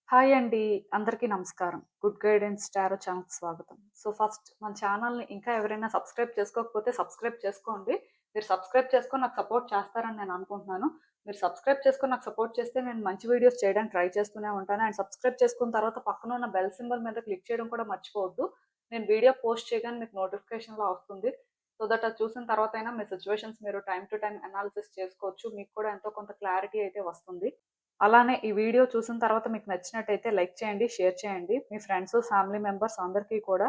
Hi అండి. అందరికీ నమస్కారం. గుడ్ గైడెన్స్ టారో ఛానల్‌కి స్వాగతం. ఫస్ట్ మన ఛానల్‌ని ఇంకా ఎవరైనా సబ్స్క్రైబ్ చేసుకోకపోతే సబ్స్క్రైబ్ చేసుకోండి. మీరు సబ్స్క్రైబ్ చేసుకొని నాకు సపోర్ట్ చేస్తారని నేను అనుకుంటున్నాను. మీరు సబ్స్క్రైబ్ చేసుకొని నాకు సపోర్ట్ చేస్తే నేను మంచి వీడియోస్ చేయడానికి ట్రై చేస్తూనే ఉంటాను. అండ్ సబ్స్క్రైబ్ చేసుకున్న తర్వాత పక్కన ఉన్న బెల్ సింబల్ మీద క్లిక్ చేయడం కూడా మర్చిపోవద్దు. నేను వీడియో పోస్ట్ చేయగానే మీకు నోటిఫికేషన్‌లా వస్తుంది. సో దట్ అది చూసిన తర్వాతైనా మీ సిట్యుయేషన్స్ మీరు టైమ్ టు టైమ్ అనాలిసిస్ చేసుకోవచ్చు. మీకు కూడా ఎంతో కొంత క్లారిటీ అయితే వస్తుంది. అలానే ఈ వీడియో చూసిన తర్వాత మీకు నచ్చినట్టయితే లైక్ చేయండి, షేర్ చేయండి. మీ ఫ్రెండ్స్, ఫ్యామిలీ మెంబర్స్ అందరికీ కూడా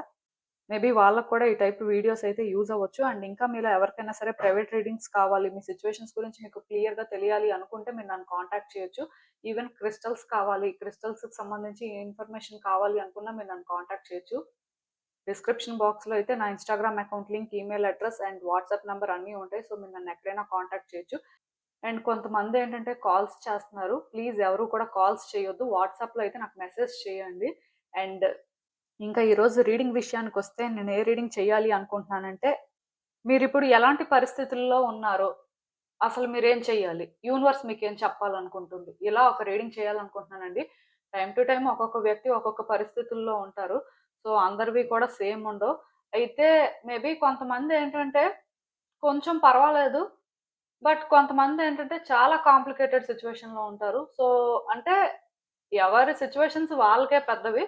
మేబీ వాళ్ళకి కూడా ఈ టైప్ వీడియోస్ అయితే యూజ్ అవ్వచ్చు. అండ్ ఇంకా మీలో ఎవరికైనా సరే ప్రైవేట్ రీడింగ్స్ కావాలి, మీ సిట్యుయేషన్స్ గురించి మీకు క్లియర్‌గా తెలియాలి అనుకుంటే మీరు నన్ను కాంటాక్ట్ చేయొచ్చు. ఈవెన్ క్రిస్టల్స్ కావాలి, క్రిస్టల్స్‌కి సంబంధించి ఇన్ఫర్మేషన్ కావాలి అనుకున్నా మీరు నన్ను కాంటాక్ట్ చేయొచ్చు. డిస్క్రిప్షన్ బాక్స్‌లో అయితే నా Instagram account link, email address and WhatsApp number అన్నీ ఉంటాయి. సో మీరు నన్ను ఎక్కడైనా కాంటాక్ట్ చేయొచ్చు. అండ్ కొంతమంది ఏంటంటే కాల్స్ చేస్తున్నారు. ప్లీజ్ ఎవరు కూడా కాల్స్ చేయొద్దు. వాట్సాప్‌లో అయితే నాకు మెసేజ్ చేయండి. అండ్ ఇంకా ఈరోజు రీడింగ్ విషయానికొస్తే నేను ఏ రీడింగ్ చేయాలి అనుకుంటున్నానంటే, మీరిప్పుడు ఎలాంటి పరిస్థితుల్లో ఉన్నారో, అసలు మీరేం చేయాలి? యూనివర్స్ మీకేం చెప్పాలనుకుంటుంది? ఇలా ఒక రీడింగ్ చేయాలనుకుంటున్నానండి. టైమ్ టు టైమ్ ఒక్కొక్క వ్యక్తి ఒక్కొక్క పరిస్థితుల్లో ఉంటారు. సో, అందరివి కూడా సేమ్ ఉండవు. అయితే మేబీ కొంతమందేంటంటే కొంచెం పర్వాలేదు. బట్ కొంతమందేంటంటే చాలా కాంప్లికేటెడ్ సిట్యుయేషన్‌లో ఉంటారు. అంటే ఎవరి సిట్యుయేషన్స్ వాళ్ళకే పెద్దవి.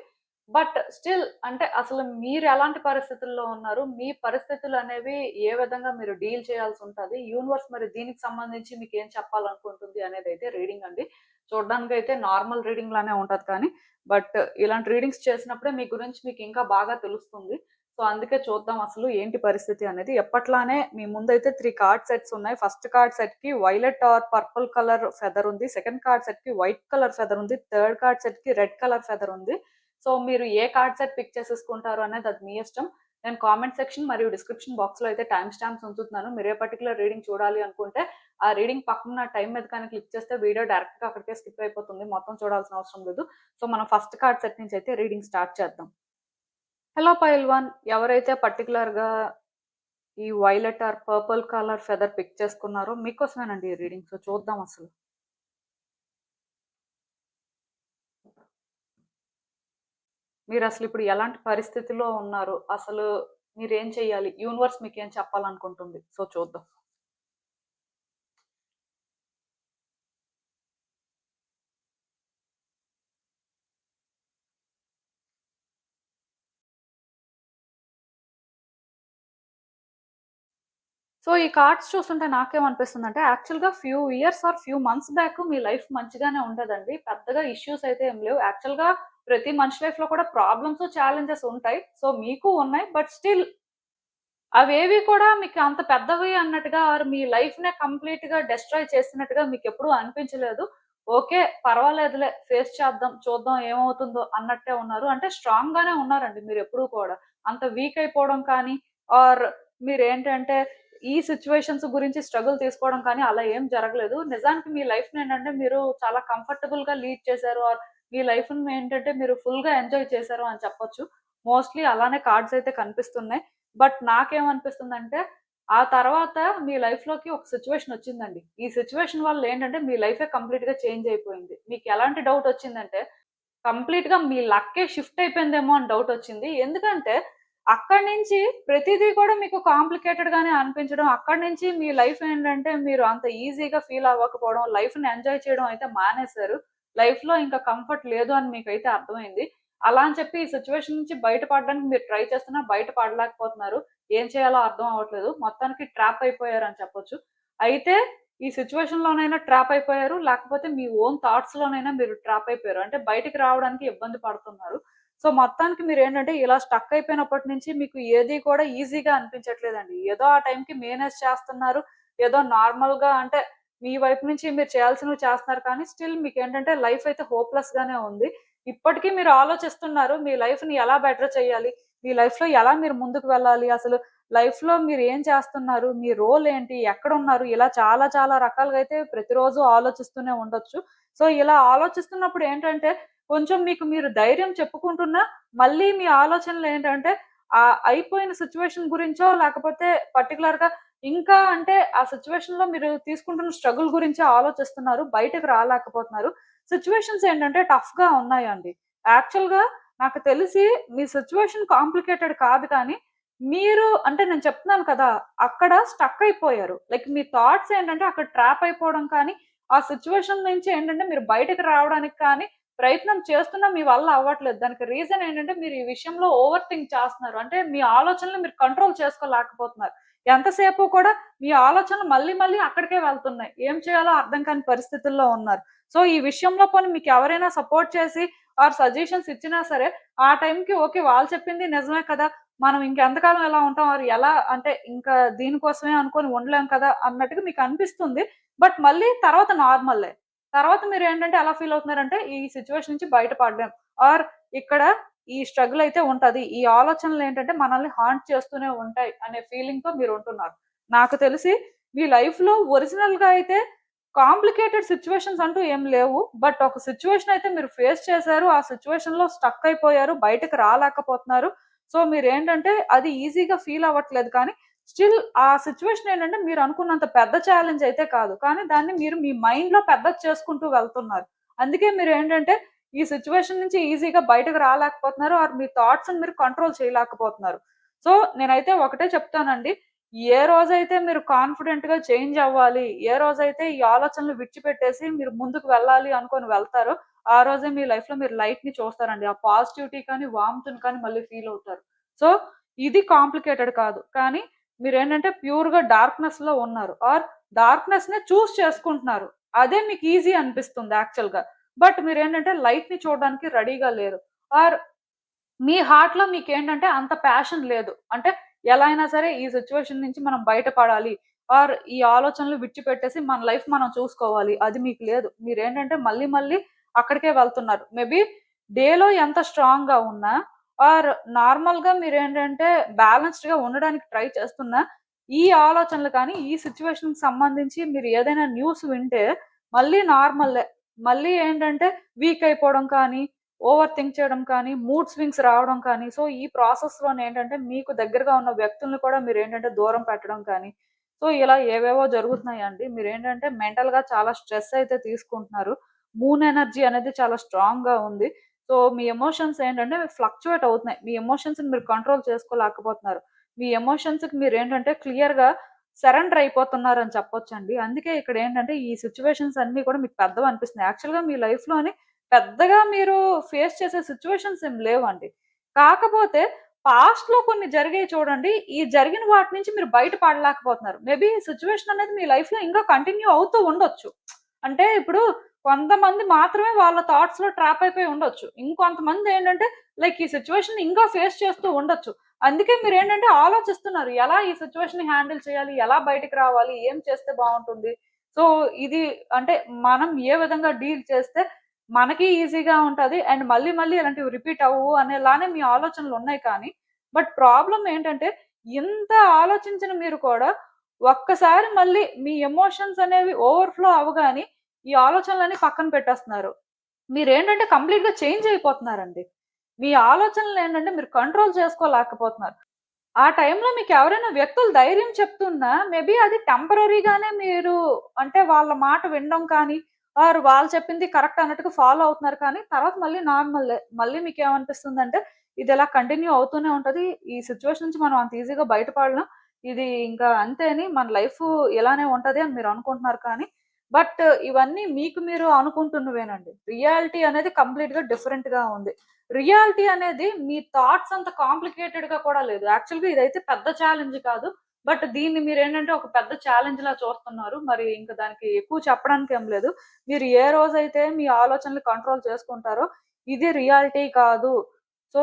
బట్ స్టిల్ అంటే అసలు మీరెలాంటి పరిస్థితుల్లో ఉన్నారు? మీ పరిస్థితులనేవి ఏ విధంగా మీరు డీల్ చేయాల్సుంటది? యూనివర్స్ మరి దీనికి సంబంధించి మీకేం చెప్పాలనుకుంటుంది అనేదైతే రీడింగ్ అండి. చూడ్డానికైతే నార్మల్ రీడింగ్ లానే ఉంటది కానీ, బట్ ఇలాంటి రీడింగ్స్ చేసినప్పుడే మీ గురించి మీకు ఇంకా బాగా తెలుస్తుంది. అందుకే చూద్దాం అసలు ఏంటి పరిస్థితి అనేది. ఎప్పట్లానే మీ ముందైతే 3 కార్డ్ సెట్స్ ఉన్నాయి. ఫస్ట్ కార్డ్ సెట్‌కి violet or purple colour feather ఉంది. సెకండ్ కార్డ్ సెట్‌కి వైట్ కలర్ ఫెదర్ ఉంది. థర్డ్ కార్డ్ సెట్‌కి రెడ్ కలర్ ఫెదర్ ఉంది. మీరు ఏ కార్డ్ సెట్ పిక్ చేసేసుకుంటారు అనేది అది మీ ఇష్టం. నేను కామెంట్ సెక్షన్ మరియు డిస్క్రిప్షన్ బాక్స్‌లో అయితే టైమ్ స్టాంప్స్ ఉంచుతున్నాను. మీరు ఏ పర్టిక్యులర్ రీడింగ్ చూడాలి అనుకుంటే, ఆ రీడింగ్ పక్కన టైమ్ మీద కానీ క్లిక్ చేస్తే వీడియో డైరెక్ట్‌గా అక్కడికే స్కిప్ అయిపోతుంది. మొత్తం చూడాల్సిన అవసరం లేదు. మనం ఫస్ట్ కార్డ్ సెట్ నుంచి అయితే రీడింగ్ స్టార్ట్ చేద్దాం. హలో పైల్వాన్. ఎవరైతే పర్టిక్యులర్‌గా ఈ violet or purple colour feather pick చేసుకున్నారో మీకోసమేనండి ఈ రీడింగ్. చూద్దాం అసలు. మీరసలు ఇప్పుడు ఎలాంటి పరిస్థితిలో ఉన్నారు? అసలు మీరేం చేయాలి? యూనివర్స్ మీకేం చెప్పాలనుకుంటుంది? చూద్దాం. ఈ కార్డ్స్ చూస్తుంటే నాకేమనిపిస్తుందంటే యాక్చువల్‌గా few years or few months back me life మంచిగానే ఉండేదండి. పెద్దగా ఇష్యూస్ అయితే ఏం లేవు. యాక్చువల్‌గా ప్రతి మనిషి లైఫ్‌లో కూడా ప్రాబ్లమ్స్, ఛాలెంజెస్ ఉంటాయి. మీకు ఉన్నాయి. బట్ స్టిల్ అవేవి కూడా మీకు అంత పెద్దవి అన్నట్టుగా ఆర్ మీ లైఫ్‌నే కంప్లీట్‌గా డెస్ట్రాయ్ చేసినట్టుగా మీకెప్పుడూ అనిపించలేదు. ఓకే. పర్వాలేదులే ఫేస్ చేద్దాం. చూద్దాం ఏమవుతుందో అన్నట్టే ఉన్నారు. అంటే స్ట్రాంగ్‌గానే ఉన్నారండి మీరెప్పుడూ కూడా. అంత వీక్ అయిపోవడం కానీ ఆర్ మీరేంటంటే ఈ సిట్యుయేషన్స్ గురించి స్ట్రగుల్ తీసుకోవడం కానీ అలా ఏం జరగలేదు. నిజానికి మీ లైఫ్‌నేంటంటే మీరు చాలా కంఫర్టబుల్‌గా లీడ్ చేశారు ఆర్ మీ లైఫ్‌ని ఏంటంటే మీరు ఫుల్‌గా ఎంజాయ్ చేశారు అని చెప్పొచ్చు. మోస్ట్‌లీ అలానే కార్డ్స్ అయితే కనిపిస్తున్నాయి. బట్ నాకేమనిపిస్తుందంటే, ఆ తర్వాత మీ లైఫ్‌లోకి ఒక సిట్యుయేషన్ వచ్చిందండి. ఈ సిట్యుయేషన్ వల్ల ఏంటంటే, మీ లైఫే కంప్లీట్‌గా చేంజ్ అయిపోయింది. మీకెలాంటి డౌటొచ్చిందంటే, కంప్లీట్‌గా మీ లక్కే షిఫ్ట్ అయిపోయిందేమో అని డౌటొచ్చింది. ఎందుకంటే, అక్కడి నుంచి ప్రతీదీ కూడా మీకు కాంప్లికేటెడ్‌గానే అనిపించడం, అక్కడి నుంచి మీ లైఫ్ ఏంటంటే, మీరు అంత ఈజీగా ఫీల్ అవ్వకపోవడం, లైఫ్‌ని ఎంజాయ్ చేయడం అయితే మానేశారు. లైఫ్‌లో ఇంకా కంఫర్ట్ లేదు అని మీకైతే అర్థమైంది. అలా అని చెప్పి ఈ సిట్యుయేషన్ నుంచి బయటపడడానికి మీరు ట్రై చేస్తున్నా బయట పడలేకపోతున్నారు. ఏం చేయాలో అర్థం అవ్వట్లేదు. మొత్తానికి ట్రాప్ అయిపోయారని చెప్పొచ్చు. అయితే ఈ సిట్యుయేషన్‌లోనైనా ట్రాప్ అయిపోయారు. లేకపోతే మీ ఓన్ థాట్స్‌లోనైనా మీరు ట్రాప్ అయిపోయారు. అంటే బయటికి రావడానికి ఇబ్బంది పడుతున్నారు. మొత్తానికి మీరేంటంటే ఇలా స్టక్ అయిపోయినప్పటి నుంచి మీకు ఏది కూడా ఈజీగా అనిపించట్లేదండి. ఏదో ఆ టైంకి మేనేజ్ చేస్తున్నారు. ఏదో నార్మల్‌గా అంటే మీ వైపు నుంచి మీరు చేయాల్సినవి చేస్తున్నారు కానీ స్టిల్ మీకేంటంటే లైఫ్ అయితే హోప్‌లెస్‌గానే ఉంది. ఇప్పటికీ మీరు ఆలోచిస్తున్నారు. మీ లైఫ్‌ని ఎలా బెటర్ చేయాలి? మీ లైఫ్‌లో ఎలా మీరు ముందుకు వెళ్ళాలి? అసలు లైఫ్‌లో మీరు ఏం చేస్తున్నారు? మీ రోల్ ఏంటి? ఎక్కడున్నారు? ఇలా చాలా చాలా రకాలుగా అయితే ప్రతిరోజు ఆలోచిస్తూనే ఉండొచ్చు. ఇలా ఆలోచిస్తున్నప్పుడు ఏంటంటే కొంచెం మీకు మీరు ధైర్యం చెప్పుకుంటున్నా మళ్ళీ మీ ఆలోచనలేంటంటే అయిపోయిన సిట్యుయేషన్ గురించో లేకపోతే పర్టిక్యులర్‌గా ఇంకా అంటే ఆ సిట్యుయేషన్‌లో మీరు తీసుకుంటున్న స్ట్రగుల్ గురించే ఆలోచిస్తున్నారు. బయటకి రాలేకపోతున్నారు. సిచ్యువేషన్స్ ఏంటంటే టఫ్‌గా ఉన్నాయండి. యాక్చువల్‌గా నాకు తెలిసి మీ సిచ్యువేషన్ కాంప్లికేటెడ్ కాదు కానీ, మీరు అంటే నేను చెప్తున్నాను కదా! అక్కడ స్టక్ అయిపోయారు. లైక్ మీ థాట్స్ ఏంటంటే అక్కడ ట్రాప్ అయిపోవడం కానీ, ఆ సిచ్యువేషన్ నుంచి ఏంటంటే మీరు బయటకి రావడానికి కానీ ప్రయత్నం చేస్తున్నా మీ వల్ల అవ్వట్లేదు. దానికి రీజన్ ఏంటంటే మీరు ఈ విషయంలో ఓవర్ థింక్ చేస్తున్నారు. అంటే మీ ఆలోచనలు మీరు కంట్రోల్ చేసుకోలేకపోతున్నారు. ఎంతసేపు కూడా మీ ఆలోచనలు మళ్ళీ మళ్ళీ అక్కడికే వెళ్తున్నాయి. ఏం చేయాలో అర్థం కాని పరిస్థితుల్లో ఉన్నారు. సో, ఈ విషయంలో పోనీ మీకెవరైనా సపోర్ట్ చేసి ఆర్ సజెషన్స్ ఇచ్చినా సరే, ఆ టైంకి ఓకే. వాళ్ళు చెప్పింది నిజమే కదా! మనం ఇంకెంతకాలం ఇలా ఉంటాం? ఆర్ ఎలా అంటే ఇంకా దీనికోసమే అనుకోని ఉండలేం కదా! అన్నట్టుగా మీకనిపిస్తుంది. బట్ మళ్ళీ తర్వాత నార్మలే. తర్వాత మీరేంటంటే ఎలా ఫీల్ అవుతున్నారంటే, ఈ సిట్యుయేషన్ నుంచి బయటపడలేం. ఆర్ ఇక్కడ ఈ స్ట్రగుల్ అయితే ఉంటది. ఈ ఆలోచనలేంటంటే మనల్ని హాంట్ చేస్తూనే ఉంటాయి అనే ఫీలింగ్‌తో మీరుంటున్నారు. నాకు తెలిసి మీ లైఫ్‌లో ఒరిజినల్‌గా అయితే కాంప్లికేటెడ్ సిట్యుయేషన్స్ అంటూ ఏం లేవు. బట్ ఒక సిట్యుయేషన్ అయితే మీరు ఫేస్ చేసారు. ఆ సిట్యుయేషన్‌లో స్టక్ అయిపోయారు. బయటకి రాలేకపోతున్నారు. సో, మీరేంటంటే అది ఈజీగా ఫీల్ అవ్వట్లేదు కానీ, స్టిల్ ఆ సిట్యుయేషన్ ఏంటంటే మీరనుకున్నంత పెద్ద ఛాలెంజ్ అయితే కాదు. కానీ దాన్ని మీరు మీ మైండ్‌లో పెద్దది చేసుకుంటూ వెళ్తున్నారు. అందుకే మీరేంటంటే ఈ సిట్యుయేషన్ నుంచి ఈజీగా బయటకు రాలేకపోతున్నారు. ఆర్ మీ థాట్స్‌ని మీరు కంట్రోల్ చేయలేకపోతున్నారు. సో, నేనైతే ఒకటే చెప్తానండి. ఏ రోజైతే మీరు కాన్ఫిడెంట్‌గా చేంజ్ అవ్వాలి, ఏ రోజైతే ఈ ఆలోచనలు విడిచిపెట్టేసి మీరు ముందుకు వెళ్ళాలి అనుకోని వెళ్తారో, ఆ రోజే మీ లైఫ్‌లో మీరు లైట్‌ని చూస్తారండి. ఆ పాజిటివిటీ కానీ, వార్మ్‌త్‌ని కానీ మళ్ళీ ఫీల్ అవుతారు. సో, ఇది కాంప్లికేటెడ్ కాదు. కానీ మీరేంటంటే ప్యూర్‌గా డార్క్‌నెస్‌లో ఉన్నారు. ఆర్ డార్క్‌నెస్‌నే చూజ్ చేసుకుంటున్నారు. అదే మీకు ఈజీ అనిపిస్తుంది యాక్చువల్‌గా. బట్ మీరేంటంటే లైట్‌ని చూడడానికి రెడీగా లేరు. ఆర్ మీ హార్ట్‌లో మీకేంటంటే అంత ప్యాషన్ లేదు. అంటే ఎలా అయినా సరే ఈ సిట్యుయేషన్ నుంచి మనం బయటపడాలి. ఆర్ ఈ ఆలోచనలు విడిచిపెట్టేసి మన లైఫ్ మనం చూసుకోవాలి. అది మీకు లేదు. మీరేంటంటే మళ్ళీ మళ్ళీ అక్కడికే వెళ్తున్నారు. మేబీ డేలో ఎంత స్ట్రాంగ్‌గా ఉన్నా ఆర్ నార్మల్‌గా మీరేంటంటే బ్యాలెన్స్డ్‌గా ఉండడానికి ట్రై చేస్తున్నా, ఈ ఆలోచనలు కానీ, ఈ సిట్యుయేషన్‌కి సంబంధించి మీరు ఏదైనా న్యూస్ వింటే మళ్ళీ నార్మలే. మళ్ళీ ఏంటంటే వీక్ అయిపోవడం కానీ, ఓవర్ థింక్ చేయడం కానీ, మూడ్ స్వింగ్స్ రావడం కానీ, సో, ఈ ప్రాసెస్‌లోనేంటంటే మీకు దగ్గరగా ఉన్న వ్యక్తుల్ని కూడా మీరేంటంటే దూరం పెట్టడం కానీ, సో, ఇలా ఏవేవో జరుగుతున్నాయండి. మీరేంటంటే మెంటల్‌గా చాలా స్ట్రెస్ అయితే తీసుకుంటున్నారు. మూన్ ఎనర్జీ అనేది చాలా స్ట్రాంగ్‌గా ఉంది. సో, మీ ఎమోషన్స్ ఏంటంటే ఫ్లక్చుయేట్ అవుతున్నాయి. మీ ఎమోషన్స్‌ని మీరు కంట్రోల్ చేసుకోలేకపోతున్నారు. మీ ఎమోషన్స్‌కి మీరేంటంటే క్లియర్‌గా సరెండర్ అయిపోతున్నారని చెప్పొచ్చండి. అందుకే ఇక్కడేంటంటే ఈ సిట్యుయేషన్స్ అన్నీ కూడా మీకు పెద్దవనిపిస్తున్నాయి. యాక్చువల్‌గా మీ లైఫ్‌లోని పెద్దగా మీరు ఫేస్ చేసే సిట్యుయేషన్స్ ఏమి లేవండి. కాకపోతే పాస్ట్‌లో కొన్ని జరిగాయి చూడండి. ఈ జరిగిన వాటి నుంచి మీరు బయట పడలేకపోతున్నారు. మేబీ సిట్యుయేషన్ అనేది మీ లైఫ్‌లో ఇంకా కంటిన్యూ అవుతూ ఉండొచ్చు. అంటే ఇప్పుడు కొంతమంది మాత్రమే వాళ్ళ థాట్స్‌లో ట్రాప్ అయిపోయి ఉండొచ్చు. ఇంకొంతమంది ఏంటంటే లైక్ ఈ సిట్యుయేషన్‌ని ఇంకా ఫేస్ చేస్తూ ఉండొచ్చు. అందుకే మీరేంటంటే ఆలోచిస్తున్నారు. ఎలా ఈ సిట్యుయేషన్‌ని హ్యాండిల్ చేయాలి? ఎలా బయటికి రావాలి? ఏం చేస్తే బావుంటుంది? సో, ఇది అంటే మనం ఏ విధంగా డీల్ చేస్తే మనకి ఈజీగా ఉంటది. అండ్ మళ్ళీ మళ్ళీ ఇలాంటివి రిపీట్ అవ్వవు అనేలానే మీ ఆలోచనలున్నాయి కానీ, బట్ ప్రాబ్లమ్ ఏంటంటే ఇంత ఆలోచించిన మీరు కూడా ఒక్కసారి మళ్ళీ మీ ఎమోషన్స్ అనేవి ఓవర్‌ఫ్లో అవ్వగానే ఈ ఆలోచనలన్నీ పక్కన పెట్టేస్తున్నారు. మీరేంటంటే కంప్లీట్‌గా చేంజ్ అయిపోతున్నారండి. మీ ఆలోచనలేంటంటే మీరు కంట్రోల్ చేసుకోలేకపోతున్నారు. ఆ టైంలో మీకెవరైనా వ్యక్తులు ధైర్యం చెప్తున్నా, మేబీ అది టెంపరరీగానే మీరు అంటే వాళ్ళ మాట వినడం కానీ, ఆర్ వాళ్ళు చెప్పింది కరెక్ట్ అన్నట్టుగా ఫాలో అవుతున్నారు కానీ, తర్వాత మళ్ళీ నార్మలే. మళ్ళీ మీకేమనిపిస్తుందంటే, ఇదిలా కంటిన్యూ అవుతూనే ఉంటది. ఈ సిట్యుయేషన్ నుంచి మనం అంత ఈజీగా బయటపడలేం. ఇది ఇంకా అంతే అని మన లైఫు ఇలానే ఉంటది అని మీరనుకుంటున్నారు కానీ, బట్ ఇవన్నీ మీకు మీరు అనుకుంటున్నవేనండి. రియాలిటీ అనేది కంప్లీట్‌గా డిఫరెంట్‌గా ఉంది. రియాలిటీ అనేది మీ థాట్స్ అంత కాంప్లికేటెడ్‌గా కూడా లేదు. యాక్చువల్‌గా ఇదైతే పెద్ద ఛాలెంజ్ కాదు. బట్ దీన్ని మీరేంటంటే ఒక పెద్ద ఛాలెంజ్‌లా చూస్తున్నారు. మరి ఇంక దానికి ఎక్కువ చెప్పడానికేం లేదు. మీరు ఏ రోజైతే మీ ఆలోచనలు కంట్రోల్ చేసుకుంటారో, ఇది రియాలిటీ కాదు. సో,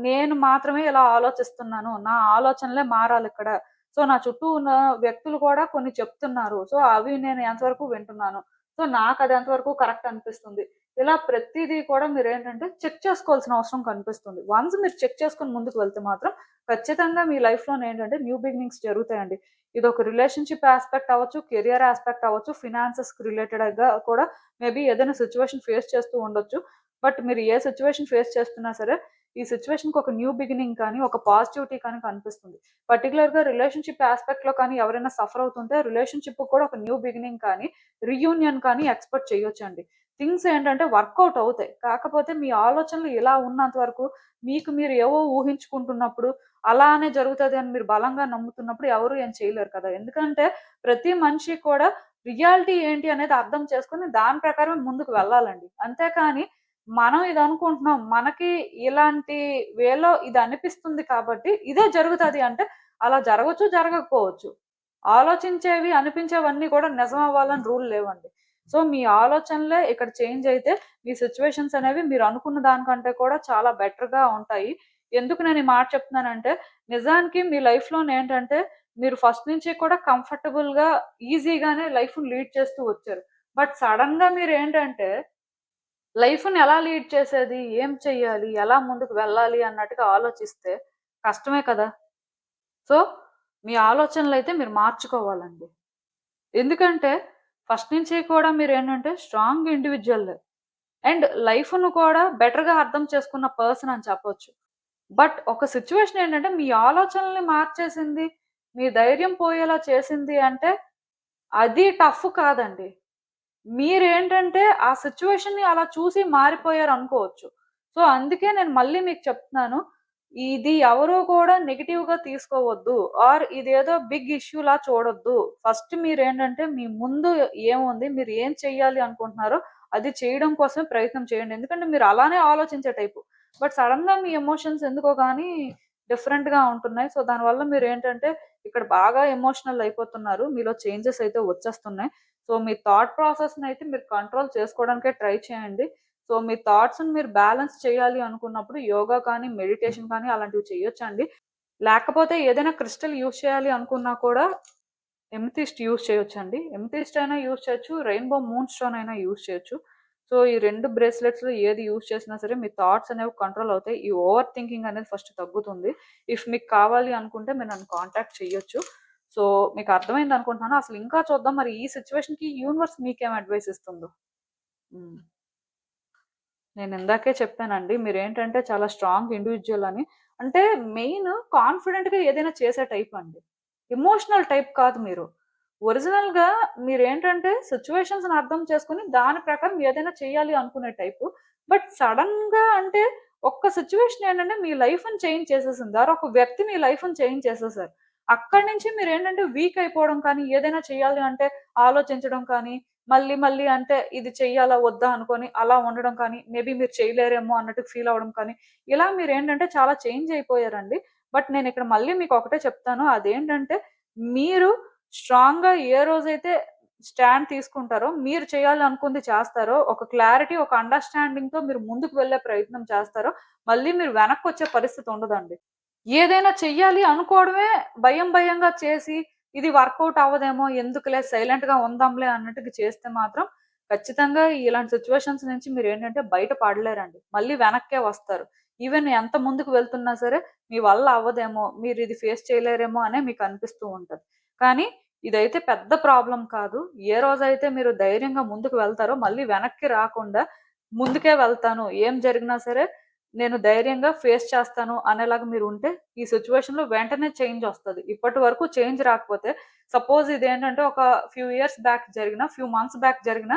నేను మాత్రమే ఇలా ఆలోచిస్తున్నాను. నా ఆలోచనలే మారాలిక్కడ. సో, నా చుట్టూ ఉన్న వ్యక్తులు కూడా కొన్ని చెప్తున్నారు. సో, అవి నేను ఎంతవరకు వింటున్నాను. సో, నాకది ఎంతవరకు కరెక్ట్ అనిపిస్తుంది. ఇలా ప్రతీదీ కూడా మీరేంటంటే చెక్ చేసుకోవాల్సిన అవసరం కనిపిస్తుంది. వన్స్ మీరు చెక్ చేసుకొని ముందుకు వెళ్తే మాత్రం ఖచ్చితంగా మీ లైఫ్‌లోనేంటంటే న్యూ బిగినింగ్స్ జరుగుతాయండి. ఇదొక రిలేషన్‌షిప్ యాస్పెక్ట్ అవ్వచ్చు, కెరియర్ యాస్పెక్ట్ అవ్వచ్చు, ఫినాన్సెస్‌కి రిలేటెడ్‌గా కూడా మేబీ ఏదైనా సిట్యుయేషన్ ఫేస్ చేస్తూ ఉండొచ్చు. బట్ మీరు ఏ సిట్యుయేషన్ ఫేస్ చేస్తున్నా సరే, ఈ సిట్యుయేషన్‌కి ఒక న్యూ బిగినింగ్ కానీ, ఒక పాజిటివిటీ కానీ కనిపిస్తుంది. పర్టిక్యులర్‌గా రిలేషన్‌షిప్ యాస్పెక్ట్‌లో కానీ ఎవరైనా సఫర్ అవుతుంటే రిలేషన్‌షిప్‌కి కూడా ఒక న్యూ బిగినింగ్ కానీ, రీయూనియన్ కానీ ఎక్స్‌పెక్ట్ చేయొచ్చండి. థింగ్స్ ఏంటంటే వర్కౌట్ అవుతాయి. కాకపోతే మీ ఆలోచనలు ఇలా ఉన్నంత వరకు మీకు మీరు ఏవో ఊహించుకుంటున్నప్పుడు, అలానే జరుగుతది అని మీరు బలంగా నమ్ముతున్నప్పుడు ఎవరు ఏం చేయలేరు కదా! ఎందుకంటే ప్రతి మనిషి కూడా రియాలిటీ ఏంటి అనేది అర్థం చేసుకొని దాని ప్రకారం ముందుకు వెళ్ళాలండి. అంతేకాని మనం ఇది అనుకుంటున్నాం. మనకి ఇలాంటి వేలో ఇది అనిపిస్తుంది కాబట్టి ఇదే జరుగుతది అంటే అలా జరగొచ్చు, జరగకపోవచ్చు. ఆలోచించేవి, అనిపించేవన్నీ కూడా నిజమవ్వాలని రూల్ లేవండి. సో, మీ ఆలోచనలే ఇక్కడ చేంజ్ అయితే, మీ సిట్యుయేషన్స్ అనేవి మీరు అనుకున్న దానికంటే కూడా చాలా బెటర్‌గా ఉంటాయి. ఎందుకు నేను ఈ మాట చెప్తున్నానంటే, నిజానికి మీ లైఫ్‌లోనేంటంటే, మీరు ఫస్ట్ నుంచి కూడా కంఫర్టబుల్‌గా, ఈజీగానే లైఫ్‌ని లీడ్ చేస్తూ వచ్చారు. బట్ సడెన్‌గా మీరేంటంటే, లైఫ్‌ని ఎలా లీడ్ చేసేది? ఏం చెయ్యాలి? ఎలా ముందుకు వెళ్ళాలి? అన్నట్టుగా ఆలోచిస్తే కష్టమే కదా! సో, మీ ఆలోచనలైతే మీరు మార్చుకోవాలండి. ఎందుకంటే, ఫస్ట్ నుంచి కూడా మీరేంటంటే స్ట్రాంగ్ ఇండివిడ్యువల్ అండ్ లైఫ్‌ను కూడా బెటర్‌గా అర్థం చేసుకున్న పర్సన్ అని చెప్పొచ్చు. బట్ ఒక సిట్యుయేషన్ ఏంటంటే, మీ ఆలోచనల్ని మార్చేసింది, మీ ధైర్యం పోయేలా చేసింది అంటే, అది టఫ్ కాదండి. మీరేంటంటే, ఆ సిట్యుయేషన్‌ని అలా చూసి మారిపోయారనుకోవచ్చు. సో, అందుకే నేను మళ్ళీ మీకు చెప్తున్నాను. ఇది ఎవరు కూడా నెగెటివ్‌గా తీసుకోవద్దు. ఆర్ ఇదేదో బిగ్ ఇష్యూలా చూడొద్దు. ఫస్ట్ మీరేంటంటే, మీ ముందు ఏముంది? మీరు ఏం చెయ్యాలి అనుకుంటున్నారో, అది చేయడం కోసమే ప్రయత్నం చేయండి. ఎందుకంటే, మీరు అలానే ఆలోచించే టైపు. బట్ సడెన్‌గా మీ ఎమోషన్స్ ఎందుకో గానీ డిఫరెంట్‌గా ఉంటున్నాయి. సో, దానివల్ల మీరేంటంటే, ఇక్కడ బాగా ఎమోషనల్ అయిపోతున్నారు. మీలో చేంజెస్ అయితే వచ్చేస్తున్నాయి. సో, మీ థాట్ ప్రాసెస్‌నయితే మీరు కంట్రోల్ చేసుకోవడానికే ట్రై చేయండి. సో, మీ థాట్స్‌ని మీరు బ్యాలెన్స్ చేయాలి అనుకున్నప్పుడు యోగా కానీ, మెడిటేషన్ కానీ అలాంటివి చేయొచ్చండి. లేకపోతే ఏదైనా క్రిస్టల్ యూజ్ చేయాలి అనుకున్నా కూడా ఎమెథిస్ట్ యూజ్ చేయొచ్చండి. ఎమెథిస్ట్ అయినా యూజ్ చేయొచ్చు. రెయిన్‌బో మూన్ స్టోన్ అయినా యూజ్ చేయొచ్చు. సో, ఈ 2 బ్రేస్లెట్స్‌లో ఏది యూజ్ చేసినా సరే మీ థాట్స్ అనేవి కంట్రోల్ అవుతాయి. ఈ ఓవర్ థింకింగ్ అనేది ఫస్ట్ తగ్గుతుంది. ఇఫ్ మీకు కావాలి అనుకుంటే మీరు నన్ను కాంటాక్ట్ చేయొచ్చు. సో, మీకు అర్థమైంది అనుకుంటున్నాను. అసలు ఇంకా చూద్దాం మరి ఈ సిట్యుయేషన్‌కి యూనివర్స్ మీకేం అడ్వైస్ ఇస్తుందో. హ్మ్. నేను ఇందాకే చెప్పానండి. మీరేంటంటే చాలా స్ట్రాంగ్ ఇండివిడ్యువల్ అని. అంటే మెయిన్ కాన్ఫిడెంట్‌గా ఏదైనా చేసే టైప్ అండి. ఎమోషనల్ టైప్ కాదు మీరు. ఒరిజినల్‌గా మీరేంటంటే సిట్యుయేషన్స్‌ని అర్థం చేసుకొని దాని ప్రకారం ఏదైనా చేయాలి అనుకునే టైపు. బట్ సడెన్‌గా అంటే ఒక్క సిట్యుయేషన్ ఏంటంటే మీ లైఫ్‌ని చేంజ్ చేసేసింది. ఆర్ ఒక వ్యక్తి మీ లైఫ్‌ని చేంజ్ చేసేసారు. అక్కడి నుంచి మీరేంటంటే వీక్ అయిపోవడం కానీ, ఏదైనా చేయాలి అంటే ఆలోచించడం కానీ, మళ్ళీ మళ్ళీ అంటే ఇది చెయ్యాలా? వద్దా? అనుకోని అలా ఉండడం కానీ, మేబీ మీరు చేయలేరేమో అన్నట్టు ఫీల్ అవ్వడం కానీ, ఇలా మీరేంటంటే చాలా చేంజ్ అయిపోయారండి. బట్ నేనిక్కడ మళ్ళీ మీకొకటే చెప్తాను. అదేంటంటే మీరు స్ట్రాంగ్‌గా ఏ రోజైతే స్టాండ్ తీసుకుంటారో, మీరు చేయాలనుకుంది చేస్తారో, ఒక క్లారిటీ, ఒక అండర్‌స్టాండింగ్‌తో మీరు ముందుకు వెళ్ళే ప్రయత్నం చేస్తారో, మళ్ళీ మీరు వెనక్కొచ్చే పరిస్థితి ఉండదండి. ఏదైనా చెయ్యాలి అనుకోవడమే భయం భయంగా చేసి, ఇది వర్కౌట్ అవ్వదేమో, ఎందుకులే సైలెంట్‌గా ఉందాంలే అన్నట్టుగా చేస్తే మాత్రం ఖచ్చితంగా ఇలాంటి సిట్యుయేషన్స్ నుంచి మీరేంటంటే బయట పడలేరండి. మళ్ళీ వెనక్కే వస్తారు. ఈవెన్ ఎంత ముందుకు వెళ్తున్నా సరే, మీ వల్ల అవ్వదేమో, మీరిది ఫేస్ చేయలేరేమో అనే మీకు అనిపిస్తూ ఉంటది. కానీ ఇదైతే పెద్ద ప్రాబ్లమ్ కాదు. ఏ రోజైతే మీరు ధైర్యంగా ముందుకు వెళ్తారో మళ్ళీ వెనక్కి రాకుండా ముందుకే వెళ్తాను. ఏం జరిగినా సరే నేను ధైర్యంగా ఫేస్ చేస్తాను అనేలాగా మీరుంటే, ఈ సిట్యుయేషన్‌లో వెంటనే చేంజొస్తది. ఇప్పటి వరకు చేంజ్ రాకపోతే, సపోజ్ ఇదేంటంటే ఒక ఫ్యూ ఇయర్స్ బ్యాక్ జరిగిన, ఫ్యూ మంత్స్ బ్యాక్ జరిగిన,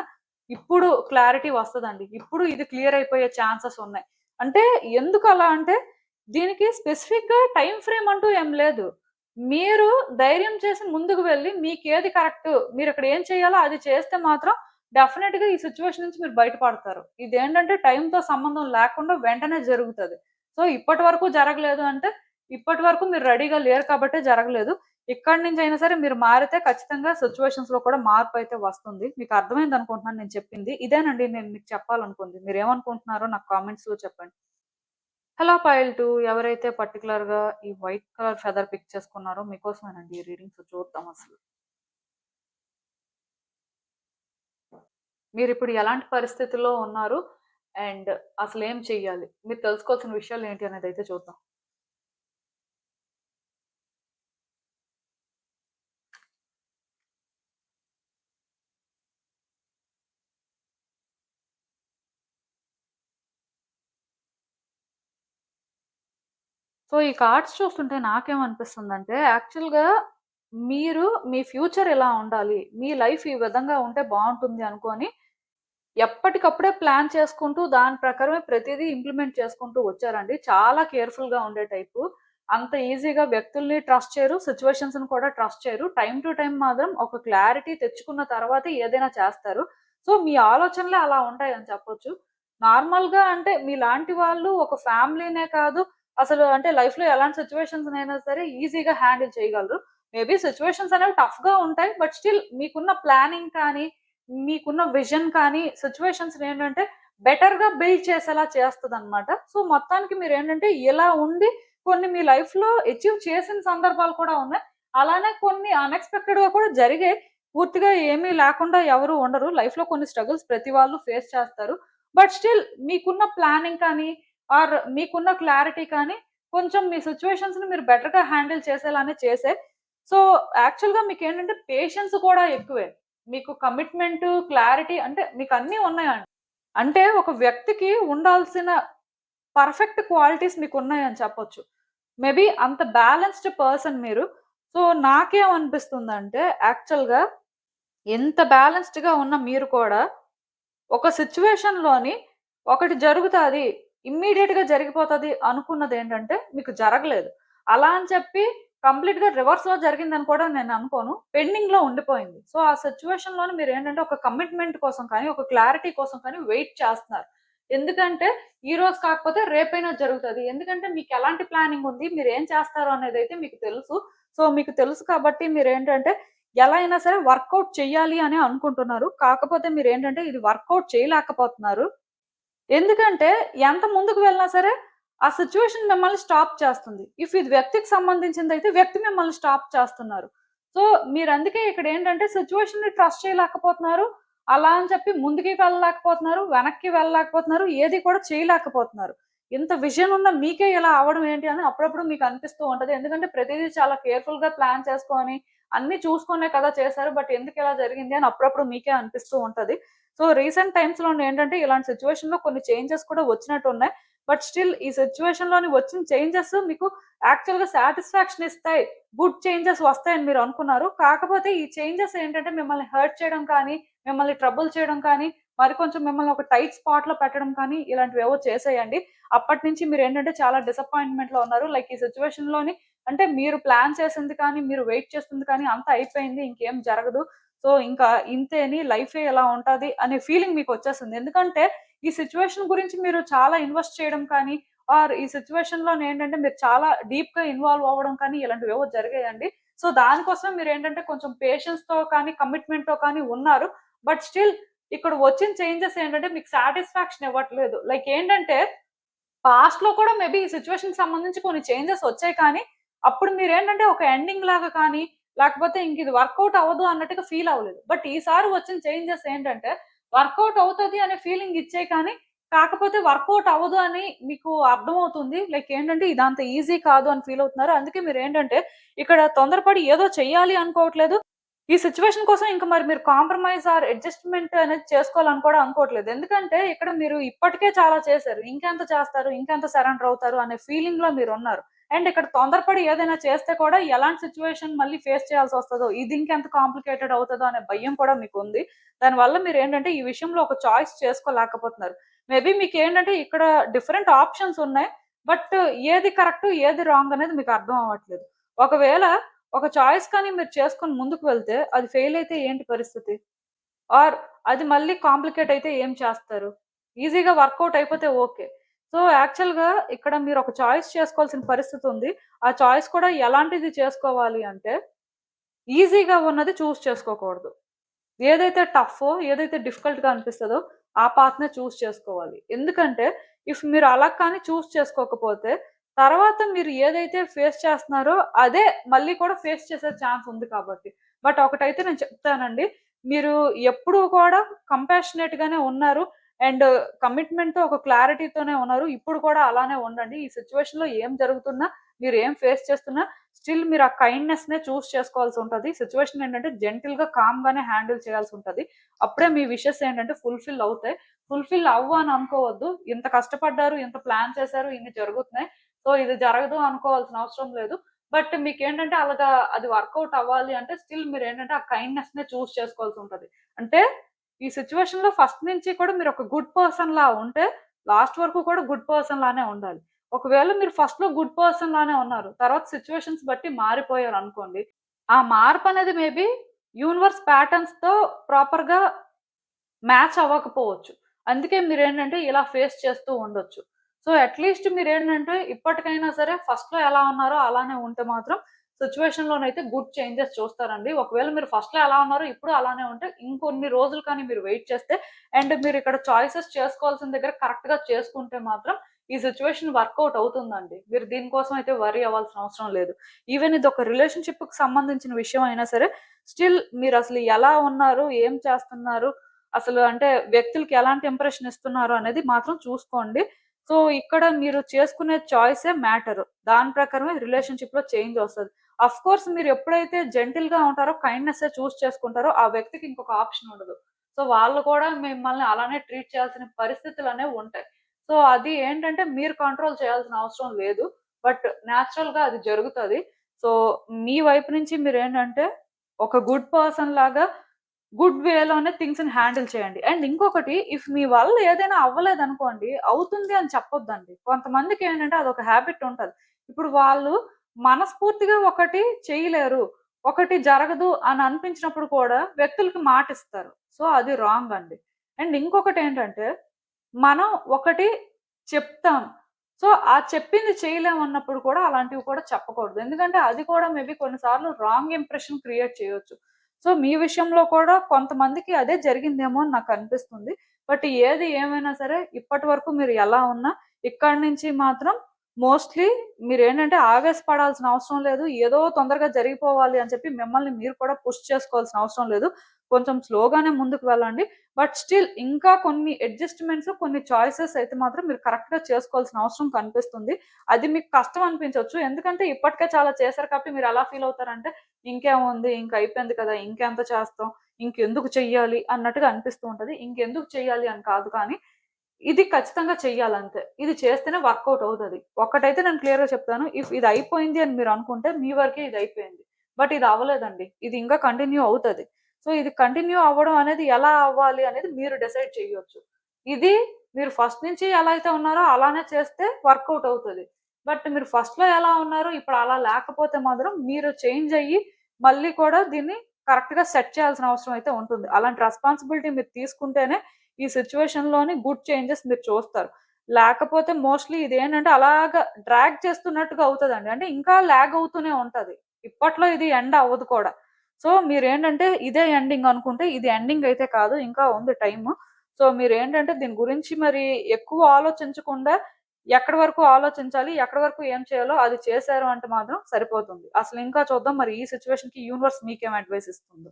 ఇప్పుడు క్లారిటీ వస్తదండి. ఇప్పుడు ఇది క్లియర్ అయిపోయే ఛాన్సెస్ ఉన్నాయి. అంటే ఎందుకలా అంటే, దీనికి స్పెసిఫిక్‌గా టైమ్ ఫ్రేమ్ అంటూ ఏం లేదు. మీరు ధైర్యం చేసి ముందుకు వెళ్లి, మీకేది కరెక్టు, మీరిక్కడ ఏం చేయాలో అది చేస్తే మాత్రం డెఫినెట్‌గా ఈ సిట్యుయేషన్ నుంచి మీరు బయటపడతారు. ఇదేంటంటే టైమ్‌తో సంబంధం లేకుండా వెంటనే జరుగుతది. సో, ఇప్పటి వరకు జరగలేదు అంటే, ఇప్పటి వరకు మీరు రెడీగా లేరు కాబట్టే జరగలేదు. ఇక్కడి నుంచైనా సరే మీరు మారితే ఖచ్చితంగా సిట్యుయేషన్స్‌లో కూడా మార్పయితే వస్తుంది. మీకు అర్థమైందనుకుంటున్నాను నేను చెప్పింది. ఇదేనండి నేను మీకు చెప్పాలనుకుంది. మీరేమనుకుంటున్నారో నాకు కామెంట్స్‌లో చెప్పండి. హలో పైల్ 2 ఎవరైతే పర్టిక్యులర్‌గా ఈ వైట్ కలర్ ఫెదర్ పిక్ చేసుకున్నారో మీకోసమేనండి ఈ రీడింగ్స్ చూద్దాం అసలు. మీరిప్పుడు ఎలాంటి పరిస్థితుల్లో ఉన్నారు? అండ్ అసలేం చెయ్యాలి? మీరు తెలుసుకోవాల్సిన విషయాలేంటి అనేదైతే చూద్దాం. సో, ఈ కార్డ్స్ చూస్తుంటే నాకేమనిపిస్తుందంటే, యాక్చువల్‌గా మీరు మీ ఫ్యూచర్ ఇలా ఉండాలి. మీ లైఫ్ ఈ విధంగా ఉంటే బావుంటుంది అనుకోని ఎప్పటికప్పుడే ప్లాన్ చేసుకుంటూ దాని ప్రకారమే ప్రతిదీ ఇంప్లిమెంట్ చేసుకుంటూ వచ్చారండి. చాలా కేర్‌ఫుల్‌గా ఉండే టైపు. అంత ఈజీగా వ్యక్తుల్ని ట్రస్ట్ చేయరు. సిట్యుయేషన్స్‌ని కూడా ట్రస్ట్ చేయరు. టైమ్ టు టైమ్ మాత్రం ఒక క్లారిటీ తెచ్చుకున్న తర్వాతే ఏదైనా చేస్తారు. సో, మీ ఆలోచనలే అలా ఉంటాయని చెప్పొచ్చు. నార్మల్‌గా అంటే మీలాంటి వాళ్ళు ఒక ఫ్యామిలీనే కాదు, అసలు అంటే లైఫ్‌లో ఎలాంటి సిట్యుయేషన్స్‌నైనా సరే ఈజీగా హ్యాండిల్ చేయగలరు. మేబీ సిట్యుయేషన్స్ అనేవి టఫ్‌గా ఉంటాయి. బట్ స్టిల్ మీకున్న ప్లానింగ్ కానీ, మీకున్న విజన్ కానీ సిట్యుయేషన్స్‌నేంటంటే బెటర్‌గా బిల్డ్ చేసేలా చేస్తదనమాట. సో, మొత్తానికి మీరేంటంటే ఇలా ఉండి కొన్ని మీ లైఫ్‌లో అచీవ్ చేసిన సందర్భాలు కూడా ఉన్నాయి. అలానే కొన్ని అన్‌ఎక్స్‌పెక్టెడ్‌గా కూడా జరిగాయి. పూర్తిగా ఏమీ లేకుండా ఎవరు ఉండరు. లైఫ్‌లో కొన్ని స్ట్రగుల్స్ ప్రతి వాళ్ళు ఫేస్ చేస్తారు. బట్ స్టిల్ మీకున్న ప్లానింగ్ కానీ ఆర్ మీకున్న క్లారిటీ కానీ కొంచెం మీ సిట్యుయేషన్స్‌ని మీరు బెటర్‌గా హ్యాండిల్ చేసేలానే చేసాయి. సో, యాక్చువల్‌గా మీకేంటంటే పేషెన్స్ కూడా ఎక్కువే. మీకు కమిట్మెంటు, క్లారిటీ అంటే మీకన్నీ ఉన్నాయండి. అంటే ఒక వ్యక్తికి ఉండాల్సిన పర్ఫెక్ట్ క్వాలిటీస్ మీకున్నాయని చెప్పొచ్చు. మేబీ అంత బ్యాలెన్స్‌డ్ పర్సన్ మీరు. సో, నాకేమనిపిస్తుందంటే యాక్చువల్‌గా ఎంత బ్యాలెన్స్‌డ్‌గా ఉన్న మీరు కూడా ఒక సిట్యుయేషన్‌లోని ఒకటి జరుగుతాది. ఇమ్మీడియేట్‌గా జరిగిపోతది అనుకున్నదేంటంటే మీకు జరగలేదు. అలా అని చెప్పి కంప్లీట్‌గా రివర్స్‌లో జరిగిందని కూడా నేను అనుకోను. పెండింగ్‌లో ఉండిపోయింది. సో, ఆ సిట్యుయేషన్‌లోని మీరేంటంటే ఒక కమిట్మెంట్ కోసం కానీ, ఒక క్లారిటీ కోసం కానీ వెయిట్ చేస్తున్నారు. ఎందుకంటే ఈరోజు కాకపోతే రేపైనా జరుగుతది. ఎందుకంటే మీకెలాంటి ప్లానింగ్ ఉంది, మీరేం చేస్తారు అనేదైతే మీకు తెలుసు. సో, మీకు తెలుసు కాబట్టి మీరేంటంటే ఎలా అయినా సరే వర్కౌట్ చెయ్యాలి అని అనుకుంటున్నారు. కాకపోతే మీరేంటంటే ఇది వర్కౌట్ చేయలేకపోతున్నారు. ఎందుకంటే ఎంత ముందుకు వెళ్ళినా సరే ఆ సిట్యుయేషన్ మిమ్మల్ని స్టాప్ చేస్తుంది. ఇఫ్ ఇది వ్యక్తికి సంబంధించిందైతే వ్యక్తి మిమ్మల్ని స్టాప్ చేస్తున్నారు. సో, మీరందుకే ఇక్కడేంటంటే సిట్యుయేషన్‌ని ట్రస్ట్ చేయలేకపోతున్నారు. అలా అని చెప్పి ముందుకి వెళ్ళలేకపోతున్నారు, వెనక్కి వెళ్ళలేకపోతున్నారు, ఏది కూడా చేయలేకపోతున్నారు. ఇంత విజన్ ఉన్న మీకే ఇలా అవ్వడం ఏంటి అని అప్పుడప్పుడు మీకు అనిపిస్తూ ఉంటది. ఎందుకంటే ప్రతీదీ చాలా కేర్‌ఫుల్‌గా ప్లాన్ చేసుకొని, అన్నీ చూసుకునే కదా చేశారు. బట్ ఎందుకిలా జరిగింది అని అప్పుడప్పుడు మీకే అనిపిస్తూ ఉంటది. సో, రీసెంట్ టైమ్స్‌లోనేంటంటే ఇలాంటి సిట్యుయేషన్‌లో కొన్ని చేంజెస్ కూడా వచ్చినట్టున్నాయి. బట్ స్టిల్ ఈ సిట్యుయేషన్‌లోని వచ్చిన చేంజెస్ మీకు యాక్చువల్‌గా సాటిస్ఫాక్షన్ ఇస్తాయి. గుడ్ చేంజెస్ వస్తాయని మీరు అనుకున్నారు. కాకపోతే ఈ చేంజెస్ ఏంటంటే మిమ్మల్ని హర్ట్ చేయడం కానీ, మిమ్మల్ని ట్రబుల్ చేయడం కానీ, మరి కొంచెం మిమ్మల్ని ఒక టైట్ స్పాట్‌లో పెట్టడం కానీ ఇలాంటివేవో చేసాయండి. అప్పటినుంచి మీరేంటంటే చాలా డిసప్పాయింట్‌మెంట్‌లో ఉన్నారు. లైక్ ఈ సిట్యుయేషన్‌లోని అంటే మీరు ప్లాన్ చేసింది కానీ, మీరు వెయిట్ చేస్తుంది కానీ అంతా అయిపోయింది. ఇంకేం జరగదు. సో, ఇంకా ఇంతేని లైఫే ఇలా ఉంటది అనే ఫీలింగ్ మీకొచ్చేస్తుంది. ఎందుకంటే, ఈ సిట్యుయేషన్ గురించి మీరు చాలా ఇన్వెస్ట్ చేయడం కానీ, ఆర్ ఈ సిట్యుయేషన్‌లోనేంటంటే మీరు చాలా డీప్‌గా ఇన్వాల్వ్ అవ్వడం కానీ ఇలాంటివేవో జరిగాయండి. సో, దానికోసమే మీరేంటంటే కొంచెం పేషెన్స్‌తో కానీ, కమిట్మెంట్‌తో కానీ ఉన్నారు. బట్ స్టిల్ ఇక్కడ వచ్చిన చేంజెస్ ఏంటంటే మీకు సాటిస్ఫాక్షన్ ఇవ్వట్లేదు. లైక్ ఏంటంటే పాస్ట్‌లో కూడా మేబీ ఈ సిట్యుయేషన్‌కి సంబంధించి కొన్ని చేంజెస్ వచ్చాయి కానీ, అప్పుడు మీరేంటంటే ఒక ఎండింగ్ లాగా కానీ, లేకపోతే ఇంక ఇది వర్కౌట్ అవ్వదు అన్నట్టుగా ఫీల్ అవ్వలేదు. బట్ ఈసారి వచ్చిన చేంజెస్ ఏంటంటే, వర్కౌట్ అవుతది అనే ఫీలింగ్ ఇచ్చాయి కానీ, కాకపోతే వర్కౌట్ అవ్వదు అని మీకు అర్థమవుతుంది. లైక్ ఏంటంటే ఇదంత ఈజీ కాదు అని ఫీల్ అవుతున్నారు. అందుకే మీరేంటంటే ఇక్కడ తొందరపడి ఏదో చెయ్యాలి అనుకోవట్లేదు. ఈ సిట్యుయేషన్ కోసం ఇంక మరి మీరు కాంప్రమైజ్ ఆర్ అడ్జస్ట్‌మెంట్ అనేది చేసుకోవాలని కూడా అనుకోవట్లేదు. ఎందుకంటే ఇక్కడ మీరు ఇప్పటికే చాలా చేశారు. ఇంకెంత చేస్తారు? ఇంకెంత సరెండర్ అవుతారు? అనే ఫీలింగ్‌లో మీరున్నారు. అండ్ ఇక్కడ తొందరపడి ఏదైనా చేస్తే కూడా ఎలాంటి సిట్యుయేషన్ మళ్ళీ ఫేస్ చేయాల్సొస్తదో, ఇది ఇంకెంత కాంప్లికేటెడ్ అవుతదో అనే భయం కూడా మీకుంది. దానివల్ల మీరేంటంటే ఈ విషయంలో ఒక చాయిస్ చేసుకోలేకపోతున్నారు. మేబీ మీకేంటంటే ఇక్కడ డిఫరెంట్ ఆప్షన్స్ ఉన్నాయి. బట్ ఏది కరెక్ట్, ఏది రాంగ్ అనేది మీకు అర్థం అవ్వట్లేదు. ఒకవేళ ఒక చాయిస్ కానీ మీరు చేసుకొని ముందుకు వెళ్తే, అది ఫెయిల్ అయితే ఏంటి పరిస్థితి? ఆర్ అది మళ్ళీ కాంప్లికేట్ అయితే ఏం చేస్తారు? ఈజీగా వర్కౌట్ అయిపోతే ఓకే. సో, యాక్చువల్‌గా ఇక్కడ మీరు ఒక చాయిస్ చేసుకోవాల్సిన పరిస్థితి ఉంది. ఆ చాయిస్ కూడా ఎలాంటిది చేసుకోవాలి అంటే, ఈజీగా ఉన్నది చేసుకోకూడదు. ఏదైతే టఫో, ఏదైతే డిఫికల్ట్‌గా అనిపిస్తదో, ఆ పాత్‌నే చేసుకోవాలి. ఎందుకంటే, ఇఫ్ మీరు అలా కానీ చేసుకోకపోతే, తర్వాత మీరు ఏదైతే ఫేస్ చేస్తున్నారో, అదే మళ్ళీ కూడా ఫేస్ చేసే ఛాన్స్ ఉంది కాబట్టి. బట్ ఒకటైతే నేను చెప్తానండి. మీరు ఎప్పుడూ కూడా కంపాషనేట్‌గానే ఉన్నారు. అండ్ కమిట్మెంట్‌తో ఒక క్లారిటీతోనే ఉన్నారు. ఇప్పుడు కూడా అలానే ఉండండి. ఈ సిట్యుయేషన్‌లో ఏం జరుగుతున్నా, మీరు ఏం ఫేస్ చేస్తున్నా స్టిల్ మీరు ఆ కైండ్‌నెస్‌నే చేసుకోవాల్సి ఉంటది. సిట్యుయేషన్ ఏంటంటే జెంటిల్‌గా, కామ్‌గానే హ్యాండిల్ చేయాల్సుంటది. అప్పుడే మీ విషెస్ ఏంటంటే ఫుల్‌ఫిల్ అవుతాయి. ఫుల్‌ఫిల్ అవ్వు అని అనుకోవద్దు. ఇంత కష్టపడ్డారు, ఇంత ప్లాన్ చేశారు, ఇన్ని జరుగుతున్నాయి. సో, ఇది జరగదు అనుకోవాల్సిన అవసరం లేదు. బట్ మీకేంటంటే అలాగా అది వర్కౌట్ అవ్వాలి అంటే స్టిల్ మీరేంటంటే ఆ కైండ్‌నెస్‌నే చేసుకోవాల్సుంటది. అంటే ఈ సిట్యుయేషన్‌లో ఫస్ట్ నుంచి కూడా మీరు ఒక గుడ్ పర్సన్‌లా ఉంటే, లాస్ట్ వరకు కూడా గుడ్ పర్సన్ లానే ఉండాలి. ఒకవేళ మీరు ఫస్ట్‌లో గుడ్ పర్సన్ లానే ఉన్నారు. తర్వాత సిట్యుయేషన్స్ బట్టి మారిపోయారనుకోండి. ఆ మార్పనేది మేబీ యూనివర్స్ ప్యాటర్న్స్‌తో ప్రాపర్‌గా మ్యాచ్ అవ్వకపోవచ్చు. అందుకే మీరేంటంటే ఇలా ఫేస్ చేస్తూ ఉండొచ్చు. సో, అట్‌లీస్ట్ మీరేంటంటే ఇప్పటికైనా సరే ఫస్ట్‌లో ఎలా ఉన్నారో అలానే ఉంటే మాత్రం సిట్యుయేషన్‌లోనైతే గుడ్ చేంజెస్ చూస్తారండి. ఒకవేళ మీరు ఫస్ట్‌లో ఎలా ఉన్నారో ఇప్పుడు అలానే ఉంటే ఇంకొన్ని రోజులు కానీ మీరు వెయిట్ చేస్తే అండ్ మీరిక్కడ చాయిసెస్ చేసుకోవాల్సిన దగ్గర కరెక్ట్‌గా చేసుకుంటే మాత్రం ఈ సిట్యుయేషన్ వర్కౌట్ అవుతుందండి. మీరు దీనికోసం అయితే వర్రీ అవ్వాల్సిన అవసరం లేదు. ఈవెన్ ఇదొక రిలేషన్‌షిప్‌కి సంబంధించిన విషయం అయినా సరే స్టిల్ మీరసలు ఎలా ఉన్నారు? ఏం చేస్తున్నారు? అసలు అంటే వ్యక్తులకి ఎలాంటి ఇంప్రెషన్ ఇస్తున్నారు అనేది మాత్రం చూసుకోండి. సో, ఇక్కడ మీరు చేసుకునే చాయిసే మ్యాటరు. దాని ప్రకారమే రిలేషన్‌షిప్‌లో చేంజ్ ఒస్తది. ఆఫ్‌కోర్స్ మీరు ఎప్పుడైతే జెంటిల్‌గా ఉంటారో, కైండ్‌నెస్సే చేసుకుంటారో, ఆ వ్యక్తికి ఇంకొక ఆప్షన్ ఉండదు. సో, వాళ్ళు కూడా మిమ్మల్ని అలానే ట్రీట్ చేయాల్సిన పరిస్థితులనేవి ఉంటాయి. సో, అది ఏంటంటే మీరు కంట్రోల్ చేయాల్సిన అవసరం లేదు. బట్ నేచురల్‌గా అది జరుగుతది. సో, మీ వైపు నుంచి మీరేంటంటే ఒక గుడ్ పర్సన్ లాగా గుడ్ వేలోనే థింగ్స్‌ని హ్యాండిల్ చేయండి. అండ్ ఇంకొకటి మీ వల్ల ఏదైనా అవ్వలేదనుకోండి, అవుతుంది అని చెప్పొద్దండి. కొంతమందికేంటంటే అదొక హాబిట్ ఉంటది. ఇప్పుడు వాళ్ళు మనస్ఫూర్తిగా ఒకటి చేయలేరు, ఒకటి జరగదు అని అనిపించినప్పుడు కూడా వ్యక్తులకి మాటిస్తారు. సో, అది రాంగ్ అండి. అండ్ ఇంకొకటేంటంటే మనం ఒకటి చెప్తాం. సో, ఆ చెప్పింది చేయలేమన్నప్పుడు కూడా అలాంటివి కూడా చెప్పకూడదు. ఎందుకంటే అది కూడా మేబీ కొన్ని సార్లు రాంగ్ ఇంప్రెషన్ క్రియేట్ చేయొచ్చు. సో, మీ విషయంలో కూడా కొంతమందికి అదే జరిగిందేమో అని నాకనిపిస్తుంది. బట్ ఏది ఏమైనా సరే ఇప్పటి వరకు మీరు ఎలా ఉన్నా ఇక్కడి నుంచి మాత్రం మోస్ట్‌లీ మీరేంటంటే ఆవేశపడాల్సిన అవసరం లేదు. ఏదో తొందరగా జరిగిపోవాలి అని చెప్పి మిమ్మల్ని మీరు కూడా పుష్ చేసుకోవాల్సిన అవసరం లేదు. కొంచెం స్లోగానే ముందుకు వెళ్ళండి. బట్ స్టిల్ ఇంకా కొన్ని అడ్జస్ట్‌మెంట్స్, కొన్ని చాయిసెస్ అయితే మాత్రం మీరు కరెక్ట్‌గా చేసుకోవాల్సిన అవసరం కనిపిస్తుంది. అది మీకు కష్టం అనిపించొచ్చు. ఎందుకంటే ఇప్పటికే చాలా చేశారు కాబట్టి మీరు ఎలా ఫీల్ అవుతారంటే, ఇంకేముంది ఇంక అయిపోయింది కదా! ఇంకెంత చేస్తాం? ఇంకెందుకు చెయ్యాలి? అన్నట్టుగా అనిపిస్తూ ఉంటది. ఇంకెందుకు చెయ్యాలి అని కాదు కానీ, ఇది ఖచ్చితంగా చెయ్యాలంతే. ఇది చేస్తేనే వర్కౌట్ అవుతది. ఒక్కటైతే నేను క్లియర్‌గా చెప్తాను. ఇది అయిపోయింది అని మీరనుకుంటే మీ వరకే ఇది అయిపోయింది. బట్ ఇది అవ్వలేదండి. ఇది ఇంకా కంటిన్యూ అవుతది. సో, ఇది కంటిన్యూ అవ్వడం అనేది ఎలా అవ్వాలి అనేది మీరు డిసైడ్ చేయొచ్చు. ఇది మీరు ఫస్ట్ నుంచి ఎలా అయితే ఉన్నారో అలానే చేస్తే వర్కౌట్ అవుతది. బట్ మీరు ఫస్ట్‌లో ఎలా ఉన్నారో ఇప్పుడు అలా లేకపోతే మాత్రం మీరు చేంజ్ అయ్యి మళ్ళీ కూడా దీన్ని కరెక్ట్‌గా సెట్ చేయాల్సిన అవసరం అయితే ఉంటుంది. అలాంటి రెస్పాన్సిబిలిటీ మీరు తీసుకుంటేనే ఈ సిట్యుయేషన్‌లోని గుడ్ చేంజెస్ మీరు చూస్తారు. లేకపోతే మోస్ట్‌లీ ఇదేంటంటే అలాగా డ్రాగ్ చేస్తున్నట్టుగా అవుతదండి. అంటే ఇంకా లాగ్ అవుతూనే ఉంటది. ఇప్పట్లో ఇది ఎండ్ అవ్వదు కూడా. సో, మీరేంటంటే ఇదే ఎండింగ్ అనుకుంటే ఇది ఎండింగ్ అయితే కాదు. ఇంకా ఉంది టైము. సో, మీరేంటంటే దీని గురించి మరి ఎక్కువ ఆలోచించకుండా ఎక్కడి వరకు ఆలోచించాలి, ఎక్కడి వరకు ఏం చేయాలో అది చేశారు అంటే మాత్రం సరిపోతుంది. అసలు ఇంకా చూద్దాం మరి ఈ సిట్యుయేషన్‌కి యూనివర్స్ మీకేం అడ్వైస్ ఇస్తుందో.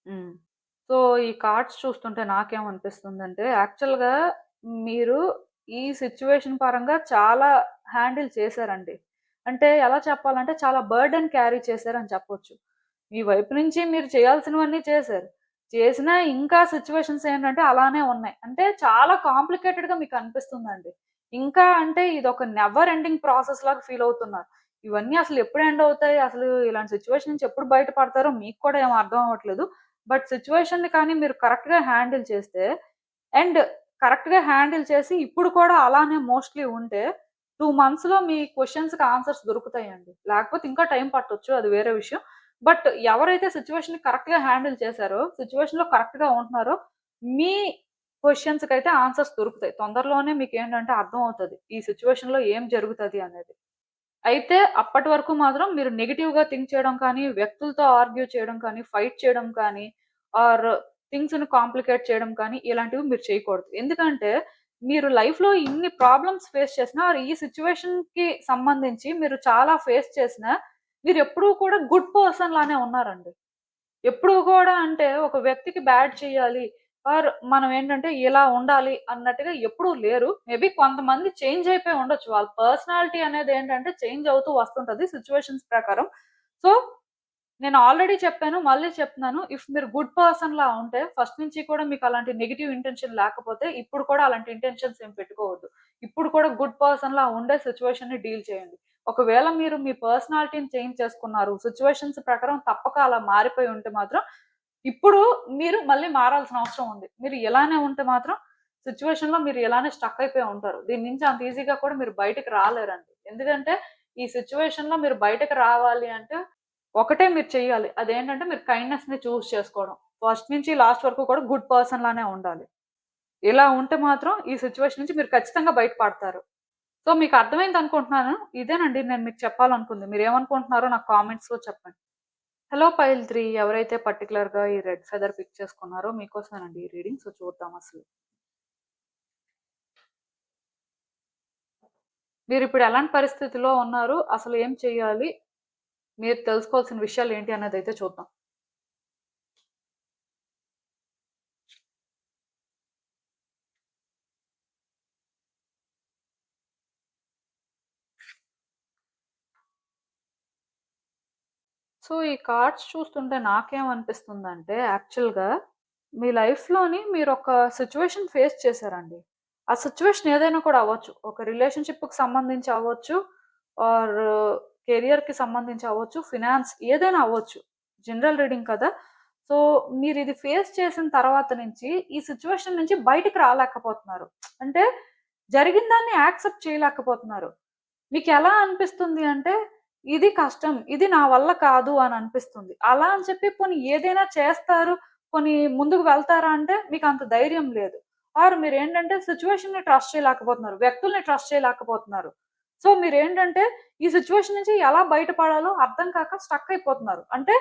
హ్మ్. సో, ఈ కార్డ్స్ చూస్తుంటే నాకేమనిపిస్తుందంటే, యాక్చువల్‌గా మీరు ఈ సిట్యుయేషన్ పరంగా చాలా హ్యాండిల్ చేశారండి. అంటే ఎలా చెప్పాలంటే, చాలా బర్డెన్ క్యారీ చేశారని చెప్పొచ్చు. మీ వైపు నుంచి మీరు చేయాల్సినవన్నీ చేశారు. చేసినా ఇంకా సిట్యుయేషన్స్ ఏంటంటే అలానే ఉన్నాయి. అంటే చాలా కాంప్లికేటెడ్‌గా మీకనిపిస్తుందండి. ఇంకా అంటే ఇదొక నెవర్ ఎండింగ్ ప్రాసెస్ లాగా ఫీల్ అవుతున్నారు. ఇవన్నీ అసలు ఎప్పుడు ఎండ్ అవుతాయి? అసలు ఇలాంటి సిట్యుయేషన్ నుంచి ఎప్పుడు బయట పడతారో మీకు కూడా ఏమి అర్థం అవ్వట్లేదు. బట్ సిట్యుయేషన్‌ని కానీ మీరు కరెక్ట్‌గా హ్యాండిల్ చేస్తే అండ్ కరెక్ట్‌గా హ్యాండిల్ చేసి ఇప్పుడు కూడా అలానే మోస్ట్‌లీ ఉంటే 2 మంత్స్‌లో మీ క్వెషన్స్‌కి ఆన్సర్స్ దొరుకుతాయండి. లేకపోతే ఇంకా టైం పట్టొచ్చు అది వేరే విషయం. బట్ ఎవరైతే సిట్యుయేషన్‌ని కరెక్ట్‌గా హ్యాండిల్ చేశారో, సిట్యుయేషన్‌లో కరెక్ట్‌గా ఉంటున్నారో, మీ క్వెషన్స్‌కైతే ఆన్సర్స్ దొరుకుతాయి. తొందరలోనే మీకేంటంటే అర్థమవుతది. ఈ సిట్యుయేషన్‌లో ఏం జరుగుతది అనేది. అయితే అప్పటి వరకు మాత్రం మీరు నెగెటివ్‌గా థింక్ చేయడం కానీ, వ్యక్తులతో ఆర్గ్యూ చేయడం కానీ, ఫైట్ చేయడం కానీ, ఆర్ థింగ్స్‌ని కాంప్లికేట్ చేయడం కానీ, ఇలాంటివి మీరు చేయకూడదు. ఎందుకంటే, మీరు లైఫ్‌లో ఇన్ని ప్రాబ్లమ్స్ ఫేస్ చేసినా, ఆర్ ఈ సిట్యుయేషన్‌కి సంబంధించి మీరు చాలా ఫేస్ చేసినా, మీరెప్పుడూ కూడా గుడ్ పర్సన్ లానే ఉన్నారండి. ఎప్పుడు గూడా అంటే ఒక వ్యక్తికి బ్యాడ్ చేయాలి ఆర్ మనం ఏంటంటే ఇలా ఉండాలి అన్నట్టుగా ఎప్పుడూ లేరు. మేబీ కొంతమంది చేంజ్ అయిపోయి ఉండొచ్చు. వాళ్ళ పర్సనాలిటీ అనేదేంటంటే చేంజ్ అవుతూ వస్తుంటది సిట్యుయేషన్స్ ప్రకారం. సో, నేను ఆల్రెడీ చెప్పాను. మళ్ళీ చెప్తున్నాను. మీరు గుడ్ పర్సన్‌లా ఉంటే ఫస్ట్ నుంచి కూడా మీకు అలాంటి నెగెటివ్ ఇంటెన్షన్ లేకపోతే ఇప్పుడు కూడా అలాంటి ఇంటెన్షన్స్ ఏం పెట్టుకోవద్దు. ఇప్పుడు కూడా గుడ్ పర్సన్‌లా ఉండే సిట్యుయేషన్‌ని డీల్ చేయండి. ఒకవేళ మీరు మీ పర్సనాలిటీని చేంజ్ చేసుకున్నారు, సిట్యుయేషన్స్ ప్రకారం తప్పక అలా మారిపోయి ఉంటే మాత్రం, ఇప్పుడు మీరు మళ్ళీ మారాల్సిన అవసరం ఉంది. మీరు ఇలానే ఉంటే మాత్రం సిట్యుయేషన్‌లో మీరు ఇలానే స్టక్ అయిపోయి ఉంటారు. దీని నుంచి అంత ఈజీగా కూడా మీరు బయటకి రాలేరండి. ఎందుకంటే ఈ సిట్యుయేషన్‌లో మీరు బయటకి రావాలి అంటే ఒకటే మీరు చెయ్యాలి. అదేంటంటే మీరు కైండ్‌నెస్‌ని చూజ్ చేసుకోవడం. ఫస్ట్ నుంచి లాస్ట్ వరకు కూడా గుడ్ పర్సన్ లానే ఉండాలి. ఇలా ఉంటే మాత్రం ఈ సిట్యుయేషన్ నుంచి మీరు ఖచ్చితంగా బయట పడతారు. సో, మీకు అర్థమైందనుకుంటున్నాను. ఇదేనండి నేను మీకు చెప్పాలనుకుంది. మీరేమనుకుంటున్నారో నాకు కామెంట్స్‌లో చెప్పండి. హలో పైల్ 3 ఎవరైతే పర్టిక్యులర్‌గా ఈ రెడ్ ఫెదర్ పిక్ చేసుకున్నారో మీకోసమేనండి ఈ రీడింగ్. సో, చూద్దాం అసలు. మీరిప్పుడు ఎలాంటి పరిస్థితిలో ఉన్నారు? అసలు ఏం చేయాలి? మీరు తెలుసుకోవాల్సిన విషయాలేంటి అన్నదైతే చూద్దాం. సో, ఈ కార్డ్స్ చూస్తుంటే నాకేమనిపిస్తుందంటే యాక్చువల్‌గా మీ లైఫ్‌లోని మీరొక సిట్యుయేషన్ ఫేస్ చేశారండి. ఆ సిట్యుయేషన్ ఏదైనా కూడా అవ్వచ్చు. ఒక రిలేషన్‌షిప్‌కి సంబంధించి అవ్వచ్చు, ఆర్ కెరియర్‌కి సంబంధించి అవ్వచ్చు, ఫినాన్స్ ఏదైనా అవ్వచ్చు. జనరల్ రీడింగ్ కదా! సో, మీరిది ఫేస్ చేసిన తర్వాత నుంచి ఈ సిట్యుయేషన్ నుంచి బయటికి రాలేకపోతున్నారు. అంటే జరిగిన దాన్ని యాక్సెప్ట్ చేయలేకపోతున్నారు. మీకెలా అనిపిస్తుంది అంటే, ఇది కష్టం. ఇది నా వల్ల కాదు అని అనిపిస్తుంది. అలా అని చెప్పి పోనీ ఏదైనా చేస్తారు, పోనీ ముందుకు వెళ్తారా అంటే మీకంత ధైర్యం లేదు. ఆర్ మీరేంటంటే సిట్యుయేషన్‌ని ట్రస్ట్ చేయలేకపోతున్నారు. వ్యక్తుల్ని ట్రస్ట్ చేయలేకపోతున్నారు. సో, మీరేంటంటే ఈ సిట్యుయేషన్ నుంచి ఎలా బయటపడాలో అర్థం కాక స్టక్ అయిపోతున్నారు. అంటే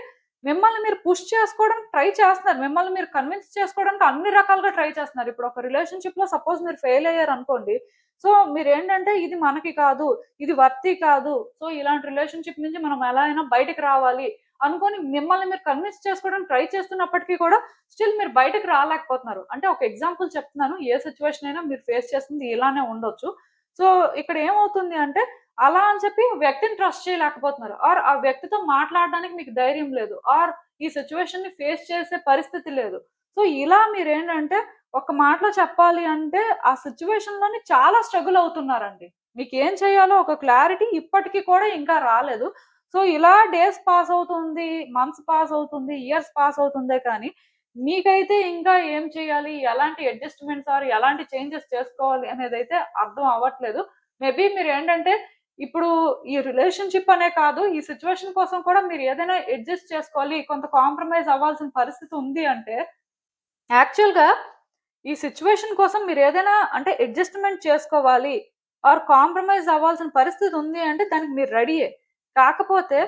మిమ్మల్ని మీరు పుష్ చేసుకోవడానికి ట్రై చేస్తున్నారు. మిమ్మల్ని మీరు కన్విన్స్ చేసుకోవడానికి అన్ని రకాలుగా ట్రై చేస్తున్నారు. ఇప్పుడు ఒక రిలేషన్‌షిప్‌లో సపోజ్ మీరు ఫెయిల్ అయ్యారనుకోండి. సో, మీరేంటంటే ఇది మనకి కాదు, ఇది వర్తీ కాదు. సో, ఇలాంటి రిలేషన్‌షిప్ నుంచి మనం ఎలా అయినా బయటకి రావాలి అనుకోని మిమ్మల్ని మీరు కన్విన్స్ చేసుకోవడానికి ట్రై చేస్తున్నప్పటికీ కూడా స్టిల్ మీరు బయటకి రాలేకపోతున్నారు. అంటే ఒక ఎగ్జాంపుల్ చెప్తున్నాను. ఏ సిట్యుయేషన్ అయినా మీరు ఫేస్ చేస్తుంది ఇలానే ఉండొచ్చు. సో, ఇక్కడ ఏమవుతుంది అంటే అలా అని చెప్పి వ్యక్తిని ట్రస్ట్ చేయలేకపోతున్నారు. ఆర్ ఆ వ్యక్తితో మాట్లాడడానికి మీకు ధైర్యం లేదు. ఆర్ ఈ సిట్యుయేషన్‌ని ఫేస్ చేసే పరిస్థితి లేదు. సో, ఇలా మీరేంటంటే ఒక మాటలో చెప్పాలి అంటే ఆ సిట్యుయేషన్‌లోని చాలా స్ట్రగుల్ అవుతున్నారండి. మీకేం చేయాలో ఒక క్లారిటీ ఇప్పటికి కూడా ఇంకా రాలేదు. సో, ఇలా డేస్ పాస్ అవుతుంది, మంత్స్ పాస్ అవుతుంది, ఇయర్స్ పాస్ అవుతుందే కానీ, మీకైతే ఇంకా ఏం చేయాలి? ఎలాంటి అడ్జస్ట్‌మెంట్స్ ఆర్ ఎలాంటి చేంజెస్ చేసుకోవాలి అనేదైతే అర్థం అవ్వట్లేదు. మేబీ మీరేంటంటే ఇప్పుడు ఈ రిలేషన్‌షిప్ అనే కాదు, ఈ సిట్యుయేషన్ కోసం కూడా మీరు ఏదైనా అడ్జస్ట్ చేసుకోవాలి, కొంత కాంప్రమైజ్ అవ్వాల్సిన పరిస్థితి ఉంది అంటే, యాక్చువల్‌గా ఈ సిట్యుయేషన్ కోసం మీరేదైనా అంటే అడ్జస్ట్‌మెంట్ చేసుకోవాలి ఆర్ కాంప్రమైజ్ అవ్వాల్సిన పరిస్థితి ఉంది అంటే దానికి మీరు రెడీయే. కాకపోతే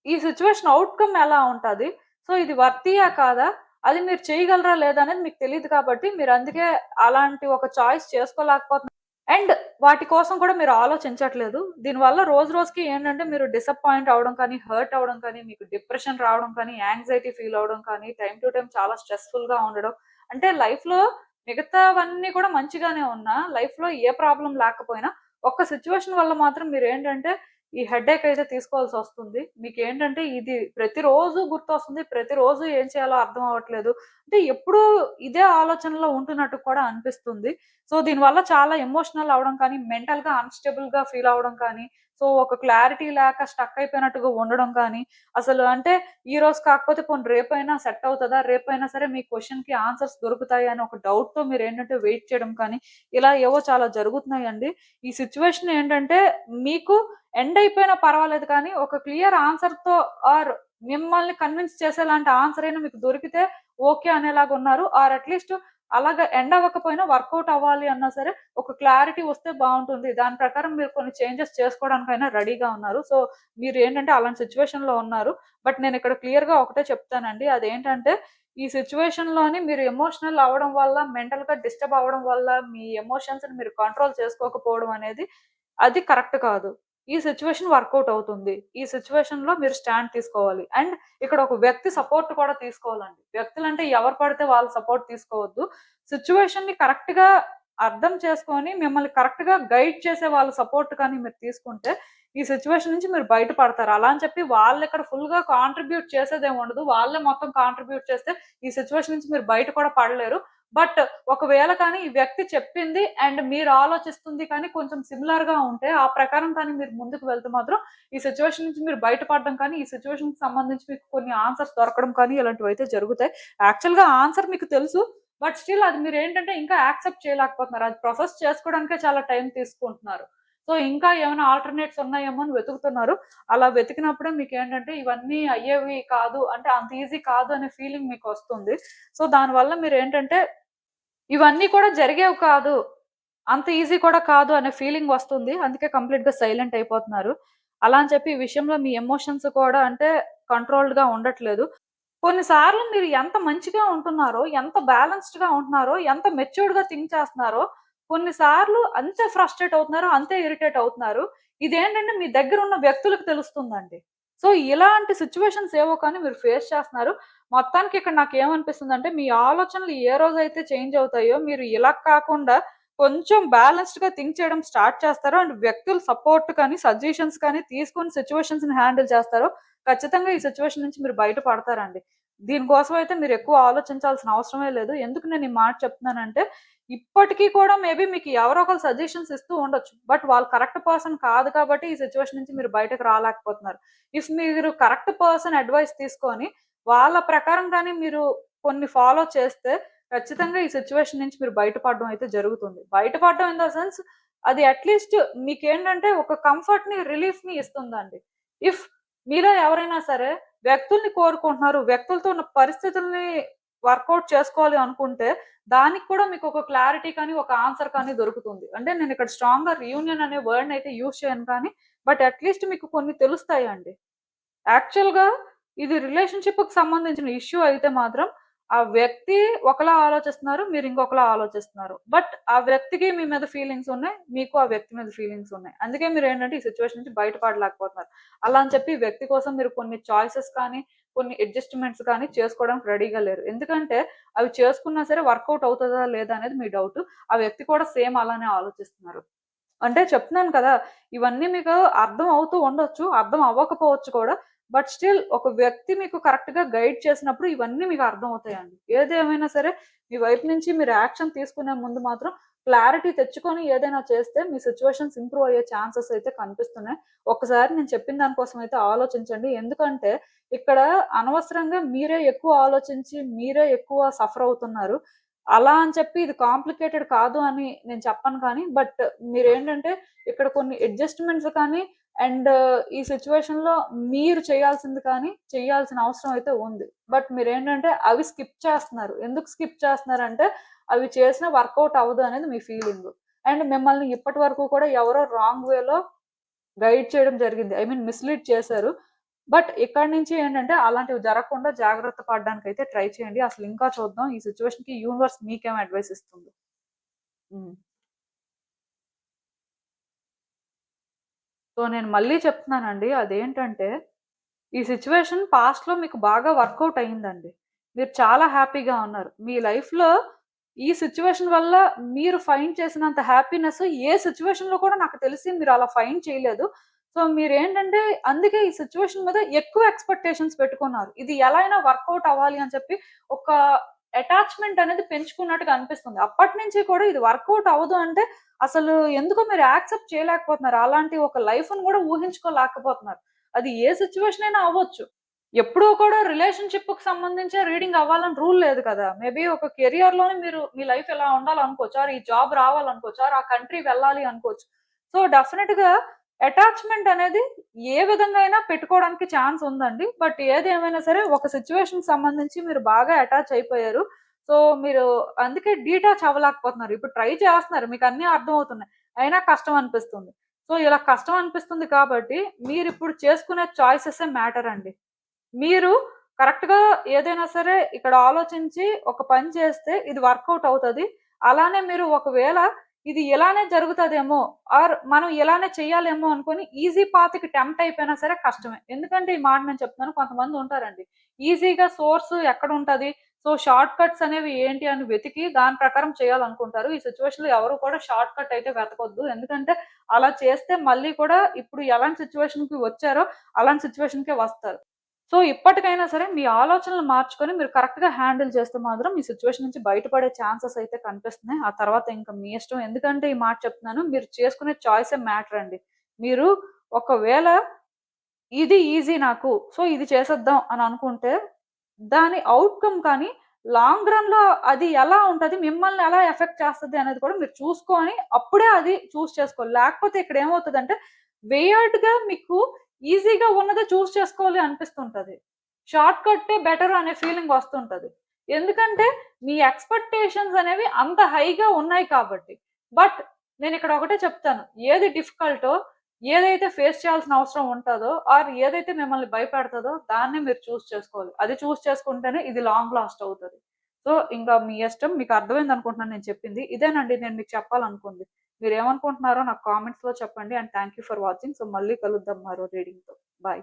ఈ సిట్యుయేషన్ ఔట్‌కమ్ ఎలా ఉంటది? సో, ఇది వర్తీయా కాదా? అది మీరు చేయగలరా లేదా అనేది మీకు తెలీదు కాబట్టి మీరందుకే అలాంటి ఒక చాయిస్ చేసుకోలేకపోతున్నారు. అండ్ వాటి కోసం కూడా మీరు ఆలోచించట్లేదు. దీనివల్ల రోజు రోజుకి ఏంటంటే మీరు డిసప్పాయింట్ అవ్వడం కానీ, హర్ట్ అవ్వడం కానీ, మీకు డిప్రెషన్ రావడం కానీ, యాంగ్జైటీ ఫీల్ అవ్వడం కానీ, టైమ్ టు టైమ్ చాలా స్ట్రెస్‌ఫుల్‌గా ఉండడం. అంటే లైఫ్‌లో మిగతావన్నీ కూడా మంచిగానే ఉన్నా, లైఫ్‌లో ఏ ప్రాబ్లమ్ లేకపోయినా, ఒక్క సిట్యుయేషన్ వల్ల మాత్రం మీరేంటంటే ఈ హెడేక్ అయితే తీసుకోవాల్సొస్తుంది. మీకేంటంటే ఇది ప్రతిరోజు గుర్తొస్తుంది. ప్రతిరోజు ఏం చేయాలో అర్థం అవ్వట్లేదు. అంటే ఎప్పుడూ ఇదే ఆలోచనలో ఉంటున్నట్టు కూడా అనిపిస్తుంది. సో, దీనివల్ల చాలా ఎమోషనల్ అవ్వడం కానీ, మెంటల్‌గా అన్‌స్టేబుల్‌గా ఫీల్ అవ్వడం కానీ, సో, ఒక క్లారిటీ లేక స్టక్ అయిపోయినట్టుగా ఉండడం కానీ, అసలు అంటే ఈరోజు కాకపోతే పోనీ రేపైనా సెట్ అవుతదా? రేపైనా సరే మీ క్వెషన్‌కి ఆన్సర్స్ దొరుకుతాయి అని ఒక డౌట్‌తో మీరేంటంటే వెయిట్ చేయడం కానీ, ఇలా ఏవో చాలా జరుగుతున్నాయండి. ఈ సిట్యుయేషన్ ఏంటంటే మీకు ఎండ్ అయిపోయినా పర్వాలేదు కానీ, ఒక క్లియర్ ఆన్సర్‌తో ఆర్ మిమ్మల్ని కన్విన్స్ చేసేలాంటి ఆన్సర్ అయినా మీకు దొరికితే ఓకే అనేలాగున్నారు. ఆర్ అట్‌లీస్ట్ అలాగా ఎండ్ అవ్వకపోయినా వర్కౌట్ అవ్వాలి అన్నా సరే, ఒక క్లారిటీ వస్తే బావుంటుంది. దాని ప్రకారం మీరు కొన్ని చేంజెస్ చేసుకోవడానికైనా రెడీగా ఉన్నారు. సో, మీరేంటంటే అలాంటి సిట్యుయేషన్‌లో ఉన్నారు. బట్ నేనిక్కడ క్లియర్‌గా ఒకటే చెప్తానండి. అదేంటంటే, ఈ సిట్యుయేషన్‌లోని మీరు ఎమోషనల్ అవ్వడం వల్ల, మెంటల్‌గా డిస్టర్బ్ అవ్వడం వల్ల, మీ ఎమోషన్స్‌ని మీరు కంట్రోల్ చేసుకోకపోవడం అనేది అది కరెక్ట్ కాదు. ఈ సిట్యుయేషన్ వర్కౌట్ అవుతుంది. ఈ సిట్యుయేషన్‌లో మీరు స్టాండ్ తీసుకోవాలి. అండ్ ఇక్కడ ఒక వ్యక్తి సపోర్ట్ కూడా తీసుకోవాలండి. వ్యక్తులంటే ఎవరు పడితే వాళ్ళ సపోర్ట్ తీసుకోవద్దు. సిట్యుయేషన్‌ని కరెక్ట్‌గా అర్థం చేసుకొని మిమ్మల్ని కరెక్ట్‌గా గైడ్ చేసే వాళ్ళ సపోర్ట్ కానీ మీరు తీసుకుంటే, ఈ సిట్యుయేషన్ నుంచి మీరు బయట పడతారు. అలా అని చెప్పి వాళ్ళిక్కడ ఫుల్‌గా కాంట్రిబ్యూట్ చేసేదేమి ఉండదు. వాళ్ళే మొత్తం కాంట్రిబ్యూట్ చేస్తే ఈ సిట్యుయేషన్ నుంచి మీరు బయట కూడా పడలేరు. బట్ ఒకవేళ కానీ ఈ వ్యక్తి చెప్పింది అండ్ మీరు ఆలోచిస్తుంది కానీ కొంచెం సిమిలర్ గా ఉంటే ఆ ప్రకారం కానీ మీరు ముందుకు వెళ్తే మాత్రం ఈ సిచ్యువేషన్ నుంచి మీరు బయటపడడం కానీ ఈ సిచ్యువేషన్ కి సంబంధించి మీకు కొన్ని ఆన్సర్స్ దొరకడం కానీ ఇలాంటివి అయితే జరుగుతాయి. యాక్చువల్ గా ఆన్సర్ మీకు తెలుసు, బట్ స్టిల్ అది మీరు ఏంటంటే ఇంకా యాక్సెప్ట్ చేయలేకపోతున్నారు. అది ప్రాసెస్ చేసుకోవడానికే చాలా టైం తీసుకుంటున్నారు. సో ఇంకా ఏమైనా ఆల్టర్‌నేట్స్ ఉన్నాయేమో అని వెతుకుతున్నారు. అలా వెతికినప్పుడే మీకేంటంటే ఇవన్నీ అయ్యేవి కాదు, అంటే అంత ఈజీ కాదు అనే ఫీలింగ్ మీకొస్తుంది. సో దానివల్ల మీరేంటంటే ఇవన్నీ కూడా జరిగేవి కాదు, అంత ఈజీ కూడా కాదు అనే ఫీలింగ్ వస్తుంది. అందుకే కంప్లీట్‌గా సైలెంట్ అయిపోతున్నారు. అలా అని చెప్పి ఈ విషయంలో మీ ఎమోషన్స్ కూడా అంటే కంట్రోల్డ్‌గా ఉండట్లేదు. కొన్ని సార్లు మీరు ఎంత మంచిగా ఉంటున్నారో, ఎంత బ్యాలెన్స్‌డ్‌గా ఉంటున్నారో, ఎంత మెచ్యూర్డ్‌గా థింక్ చేస్తున్నారో, కొన్ని సార్లు అంతే ఫ్రస్ట్రేట్ అవుతున్నారు, అంతే ఇరిటేట్ అవుతున్నారు. ఇదేంటంటే మీ దగ్గరున్న వ్యక్తులకు తెలుస్తుందండి. సో, ఇలాంటి సిట్యుయేషన్స్ ఏవో కానీ మీరు ఫేస్ చేస్తున్నారు. మొత్తానికి ఇక్కడ నాకేమనిపిస్తుందంటే, మీ ఆలోచనలు ఏ రోజైతే చేంజ్ అవుతాయో, మీరు ఇలా కాకుండా కొంచెం బ్యాలెన్స్డ్‌గా థింక్ చేయడం స్టార్ట్ చేస్తారో అండ్ వ్యక్తుల సపోర్ట్ కానీ, సజెషన్స్ కానీ తీసుకొని సిట్యుయేషన్స్‌ని హ్యాండిల్ చేస్తారో, ఖచ్చితంగా ఈ సిట్యుయేషన్ నుంచి మీరు బయట పడతారండి. దీనికోసం అయితే మీరెక్కువ ఆలోచించాల్సిన అవసరమే లేదు. ఎందుకు నేను ఈ మాట చెప్తున్నానంటే, ఇప్పటికి కూడా మేబీ మీకు ఎవరో ఒకళ్ళు సజెషన్స్ ఇస్తూ ఉండొచ్చు. బట్ వాళ్ళు కరెక్ట్ పర్సన్ కాదు కాబట్టి ఈ సిట్యుయేషన్ నుంచి మీరు బయటకు రాలేకపోతున్నారు. ఇఫ్ మీరు కరెక్ట్ పర్సన్ అడ్వైస్ తీసుకొని, వాళ్ళ ప్రకారం గాని మీరు కొన్ని ఫాలో చేస్తే, ఖచ్చితంగా ఈ సిట్యుయేషన్ నుంచి మీరు బయటపడడం అయితే జరుగుతుంది. బయటపడడం ఇన్ ద సెన్స్ అది అట్‌లీస్ట్ మీకేంటంటే ఒక కంఫర్ట్‌ని, రిలీఫ్‌ని ఇస్తుందండి. ఇఫ్ మీలో ఎవరైనా సరే వ్యక్తుల్ని కోరుకుంటున్నారు, వ్యక్తులతో ఉన్న పరిస్థితుల్ని వర్కౌట్ చేసుకోవాలి అనుకుంటే, దానికి కూడా మీకొక క్లారిటీ కానీ, ఒక ఆన్సర్ కానీ దొరుకుతుంది. అంటే నేనిక్కడ స్ట్రాంగ్‌గా రీయూనియన్ అనే వర్డ్‌నయితే యూజ్ చేయను కానీ, బట్ అట్‌లీస్ట్ మీకు కొన్ని తెలుస్తాయండి. యాక్చువల్‌గా ఇది రిలేషన్‌షిప్‌కి సంబంధించిన ఇష్యూ అయితే మాత్రం, ఆ వ్యక్తి ఒకలా ఆలోచిస్తున్నారు, మీరు ఇంకొకలా ఆలోచిస్తున్నారు. బట్ ఆ వ్యక్తికి మీ మీద ఫీలింగ్స్ ఉన్నాయి, మీకు ఆ వ్యక్తి మీద ఫీలింగ్స్ ఉన్నాయి. అందుకే మీరేంటంటే ఈ సిట్యుయేషన్ నుంచి బయటపడలేకపోతున్నారు. అలా అని చెప్పి వ్యక్తి కోసం మీరు కొన్ని చాయిసెస్ కానీ, కొన్ని అడ్జస్ట్‌మెంట్స్ కానీ చేసుకోవడానికి రెడీగా లేరు. ఎందుకంటే అవి చేసుకున్నా సరే వర్కౌట్ అవుతదా లేదా అనేది మీ డౌటు. ఆ వ్యక్తి కూడా సేమ్ అలానే ఆలోచిస్తున్నారు. అంటే చెప్తున్నాను కదా! ఇవన్నీ మీకు అర్థం అవుతూ ఉండొచ్చు. అర్థం అవ్వకపోవచ్చు కూడా. బట్ స్టిల్ ఒక వ్యక్తి మీకు కరెక్ట్‌గా గైడ్ చేసినప్పుడు ఇవన్నీ మీకు అర్థమవుతాయండి. ఏదేమైనా సరే మీ వైపు నుంచి మీరు యాక్షన్ తీసుకునే ముందు మాత్రం క్లారిటీ తెచ్చుకొని ఏదైనా చేస్తే మీ సిట్యుయేషన్స్ ఇంప్రూవ్ అయ్యే ఛాన్సెస్ అయితే కనిపిస్తున్నాయి. ఒక్కసారి నేను చెప్పిన దాని కోసం అయితే ఆలోచించండి. ఎందుకంటే ఇక్కడ అనవసరంగా మీరే ఎక్కువ ఆలోచించి, మీరే ఎక్కువ సఫర్ అవుతున్నారు. అలా అని చెప్పి ఇది కాంప్లికేటెడ్ కాదు అని నేను చెప్పను కానీ, బట్ మీరేంటంటే ఇక్కడ కొన్ని అడ్జస్ట్‌మెంట్స్ కానీ అండ్ ఈ సిట్యుయేషన్‌లో మీరు చేయాల్సింది కానీ, చేయాల్సిన అవసరం అయితే ఉంది. బట్ మీరేంటంటే అవి స్కిప్ చేస్తున్నారు. ఎందుకు స్కిప్ చేస్తున్నారంటే, అవి చేసినా వర్కౌట్ అవ్వదు అనేది మీ ఫీలింగు. అండ్ మిమ్మల్ని ఇప్పటి వరకు కూడా ఎవరో రాంగ్ వేలో గైడ్ చేయడం జరిగింది. ఐ మీన్ మిస్‌లీడ్ చేశారు. బట్ ఇక్కడి నుంచి ఏంటంటే అలాంటివి జరగకుండా జాగ్రత్త పడడానికైతే ట్రై చేయండి. అసలు ఇంకా చూద్దాం ఈ సిట్యుయేషన్‌కి యూనివర్స్ మీకేం అడ్వైస్ ఇస్తుందో. హ్మ్. సో, నేను మళ్ళీ చెప్తున్నానండి. అదేంటంటే ఈ సిట్యుయేషన్ పాస్ట్‌లో మీకు బాగా వర్కౌట్ అయిందండి. మీరు చాలా హ్యాపీగా ఉన్నారు. మీ లైఫ్‌లో ఈ సిట్యుయేషన్ వల్ల మీరు ఫైండ్ చేసినంత హ్యాపీనెస్ ఏ సిట్యుయేషన్‌లో కూడా నాకు తెలిసి మీరు అలా ఫైండ్ చేయలేదు. సో, మీరేంటంటే అందుకే ఈ సిట్యుయేషన్ మీద ఎక్కువ ఎక్స్‌పెక్టేషన్స్ పెట్టుకున్నారు. ఇది ఎలా అయినా వర్కౌట్ అవ్వాలి అని చెప్పి ఒక అటాచ్‌మెంట్ అనేది పెంచుకున్నట్టుగా అనిపిస్తుంది. అప్పటినుంచి కూడా ఇది వర్కౌట్ అవ్వదు అంటే అసలు ఎందుకో మీరు యాక్సెప్ట్ చేయలేకపోతున్నారు. అలాంటి ఒక లైఫ్‌ని కూడా ఊహించుకోలేకపోతున్నారు. అది ఏ సిట్యుయేషన్ అయినా అవ్వచ్చు. ఎప్పుడూ కూడా రిలేషన్‌షిప్‌కి సంబంధించే రీడింగ్ అవ్వాలని రూల్ లేదు కదా! మేబీ ఒక కెరియర్‌లోనే మీరు మీ లైఫ్ ఇలా ఉండాలనుకోవచ్చు. ఆర్ ఈ జాబ్ రావాలనుకోవచ్చు. ఆర్ ఆ కంట్రీ వెళ్ళాలి అనుకోవచ్చు. సో, డెఫినిట్‌గా అటాచ్‌మెంట్ అనేది ఏ విధంగా అయినా పెట్టుకోవడానికి ఛాన్స్ ఉందండి. బట్ ఏదేమైనా సరే ఒక సిట్యుయేషన్‌కి సంబంధించి మీరు బాగా అటాచ్ అయిపోయారు. సో, మీరు అందుకే డీటాచ్ అవ్వలేకపోతున్నారు. ఇప్పుడు ట్రై చేస్తున్నారు. మీకు అన్నీ అర్థమవుతున్నాయి. అయినా కష్టం అనిపిస్తుంది. సో, ఇలా కష్టం అనిపిస్తుంది కాబట్టి మీరిప్పుడు చేసుకునే చాయిసెసే మ్యాటర్ అండి. మీరు కరెక్ట్‌గా ఏదైనా సరే ఇక్కడ ఆలోచించి ఒక పని చేస్తే ఇది వర్కౌట్ అవుతది. అలానే మీరు ఒకవేళ ఇది ఇలానే జరుగుతదేమో ఆర్ మనం ఇలానే చేయాలేమో అనుకోని ఈజీ పాత్‌కి టెంప్ట్ అయిపోయినా సరే కష్టమే. ఎందుకంటే ఈ మాట నేను చెప్తున్నాను కొంతమంది ఉంటారండి. ఈజీగా సోర్స్ ఎక్కడుంటది? సో, షార్ట్ కట్స్ అనేవి ఏంటి అని వెతికి దాని ప్రకారం చేయాలనుకుంటారు. ఈ సిట్యుయేషన్‌లో ఎవరు కూడా షార్ట్ కట్ అయితే వెతకొద్దు. ఎందుకంటే అలా చేస్తే మళ్ళీ కూడా ఇప్పుడు ఎలాంటి సిట్యుయేషన్‌కి వచ్చారో అలాంటి సిట్యుయేషన్‌కే వస్తారు. సో ఇప్పటికైనా సరే మీ ఆలోచనలు మార్చుకొని మీరు కరెక్ట్‌గా హ్యాండిల్ చేస్తే మాత్రం ఈ సిట్యుయేషన్ నుంచి బయటపడే ఛాన్సెస్ అయితే కనిపిస్తున్నాయి. ఆ తర్వాత ఇంకా మీ ఇష్టం. ఎందుకంటే ఈ మాట చెప్తున్నాను. మీరు చేసుకునే చాయిసే మ్యాటర్ అండి. మీరు ఒకవేళ ఇది ఈజీ నాకు. సో ఇది చేసేద్దాం అని అనుకుంటే దాని ఔట్‌కమ్ కానీ లాంగ్ రన్‌లో అది ఎలా ఉంటది? మిమ్మల్ని ఎలా ఎఫెక్ట్ చేస్తది అనేది కూడా మీరు చూసుకొని అప్పుడే అది చూజ్ చేసుకోవాలి. లేకపోతే ఇక్కడ ఏమవుతదంటే వియర్డ్‌గా మీకు ఈజీగా ఉన్నదే చూజ్ చేసుకోవాలి అనిపిస్తుంటది. షార్ట్ కట్టే బెటర్ అనే ఫీలింగ్ వస్తుంటది. ఎందుకంటే మీ ఎక్స్‌పెక్టేషన్స్ అనేవి అంత హైగా ఉన్నాయి కాబట్టి. బట్ నేనిక్కడ ఒకటే చెప్తాను. ఏది డిఫికల్టో ఏదైతే ఫేస్ చేయాల్సిన అవసరం ఉంటదో ఆర్ ఏదైతే మిమ్మల్ని భయపెడతదో దాన్నే మీరు చూజ్ చేసుకోవాలి. అది చూజ్ చేసుకుంటేనే ఇది లాంగ్ లాస్ట్ అవుతది. సో, ఇంకా మీ ఇష్టం. మీకు అర్థమైందనుకుంటున్నాను నేను చెప్పింది. ఇదేనండి నేను మీకు చెప్పాలనుకుంది. మీరేమనుకుంటున్నారో నాకు కామెంట్స్‌లో చెప్పండి. And thank you for watching. So, మళ్ళీ కలుద్దాం మరో రీడింగ్‌తో. బాయ్.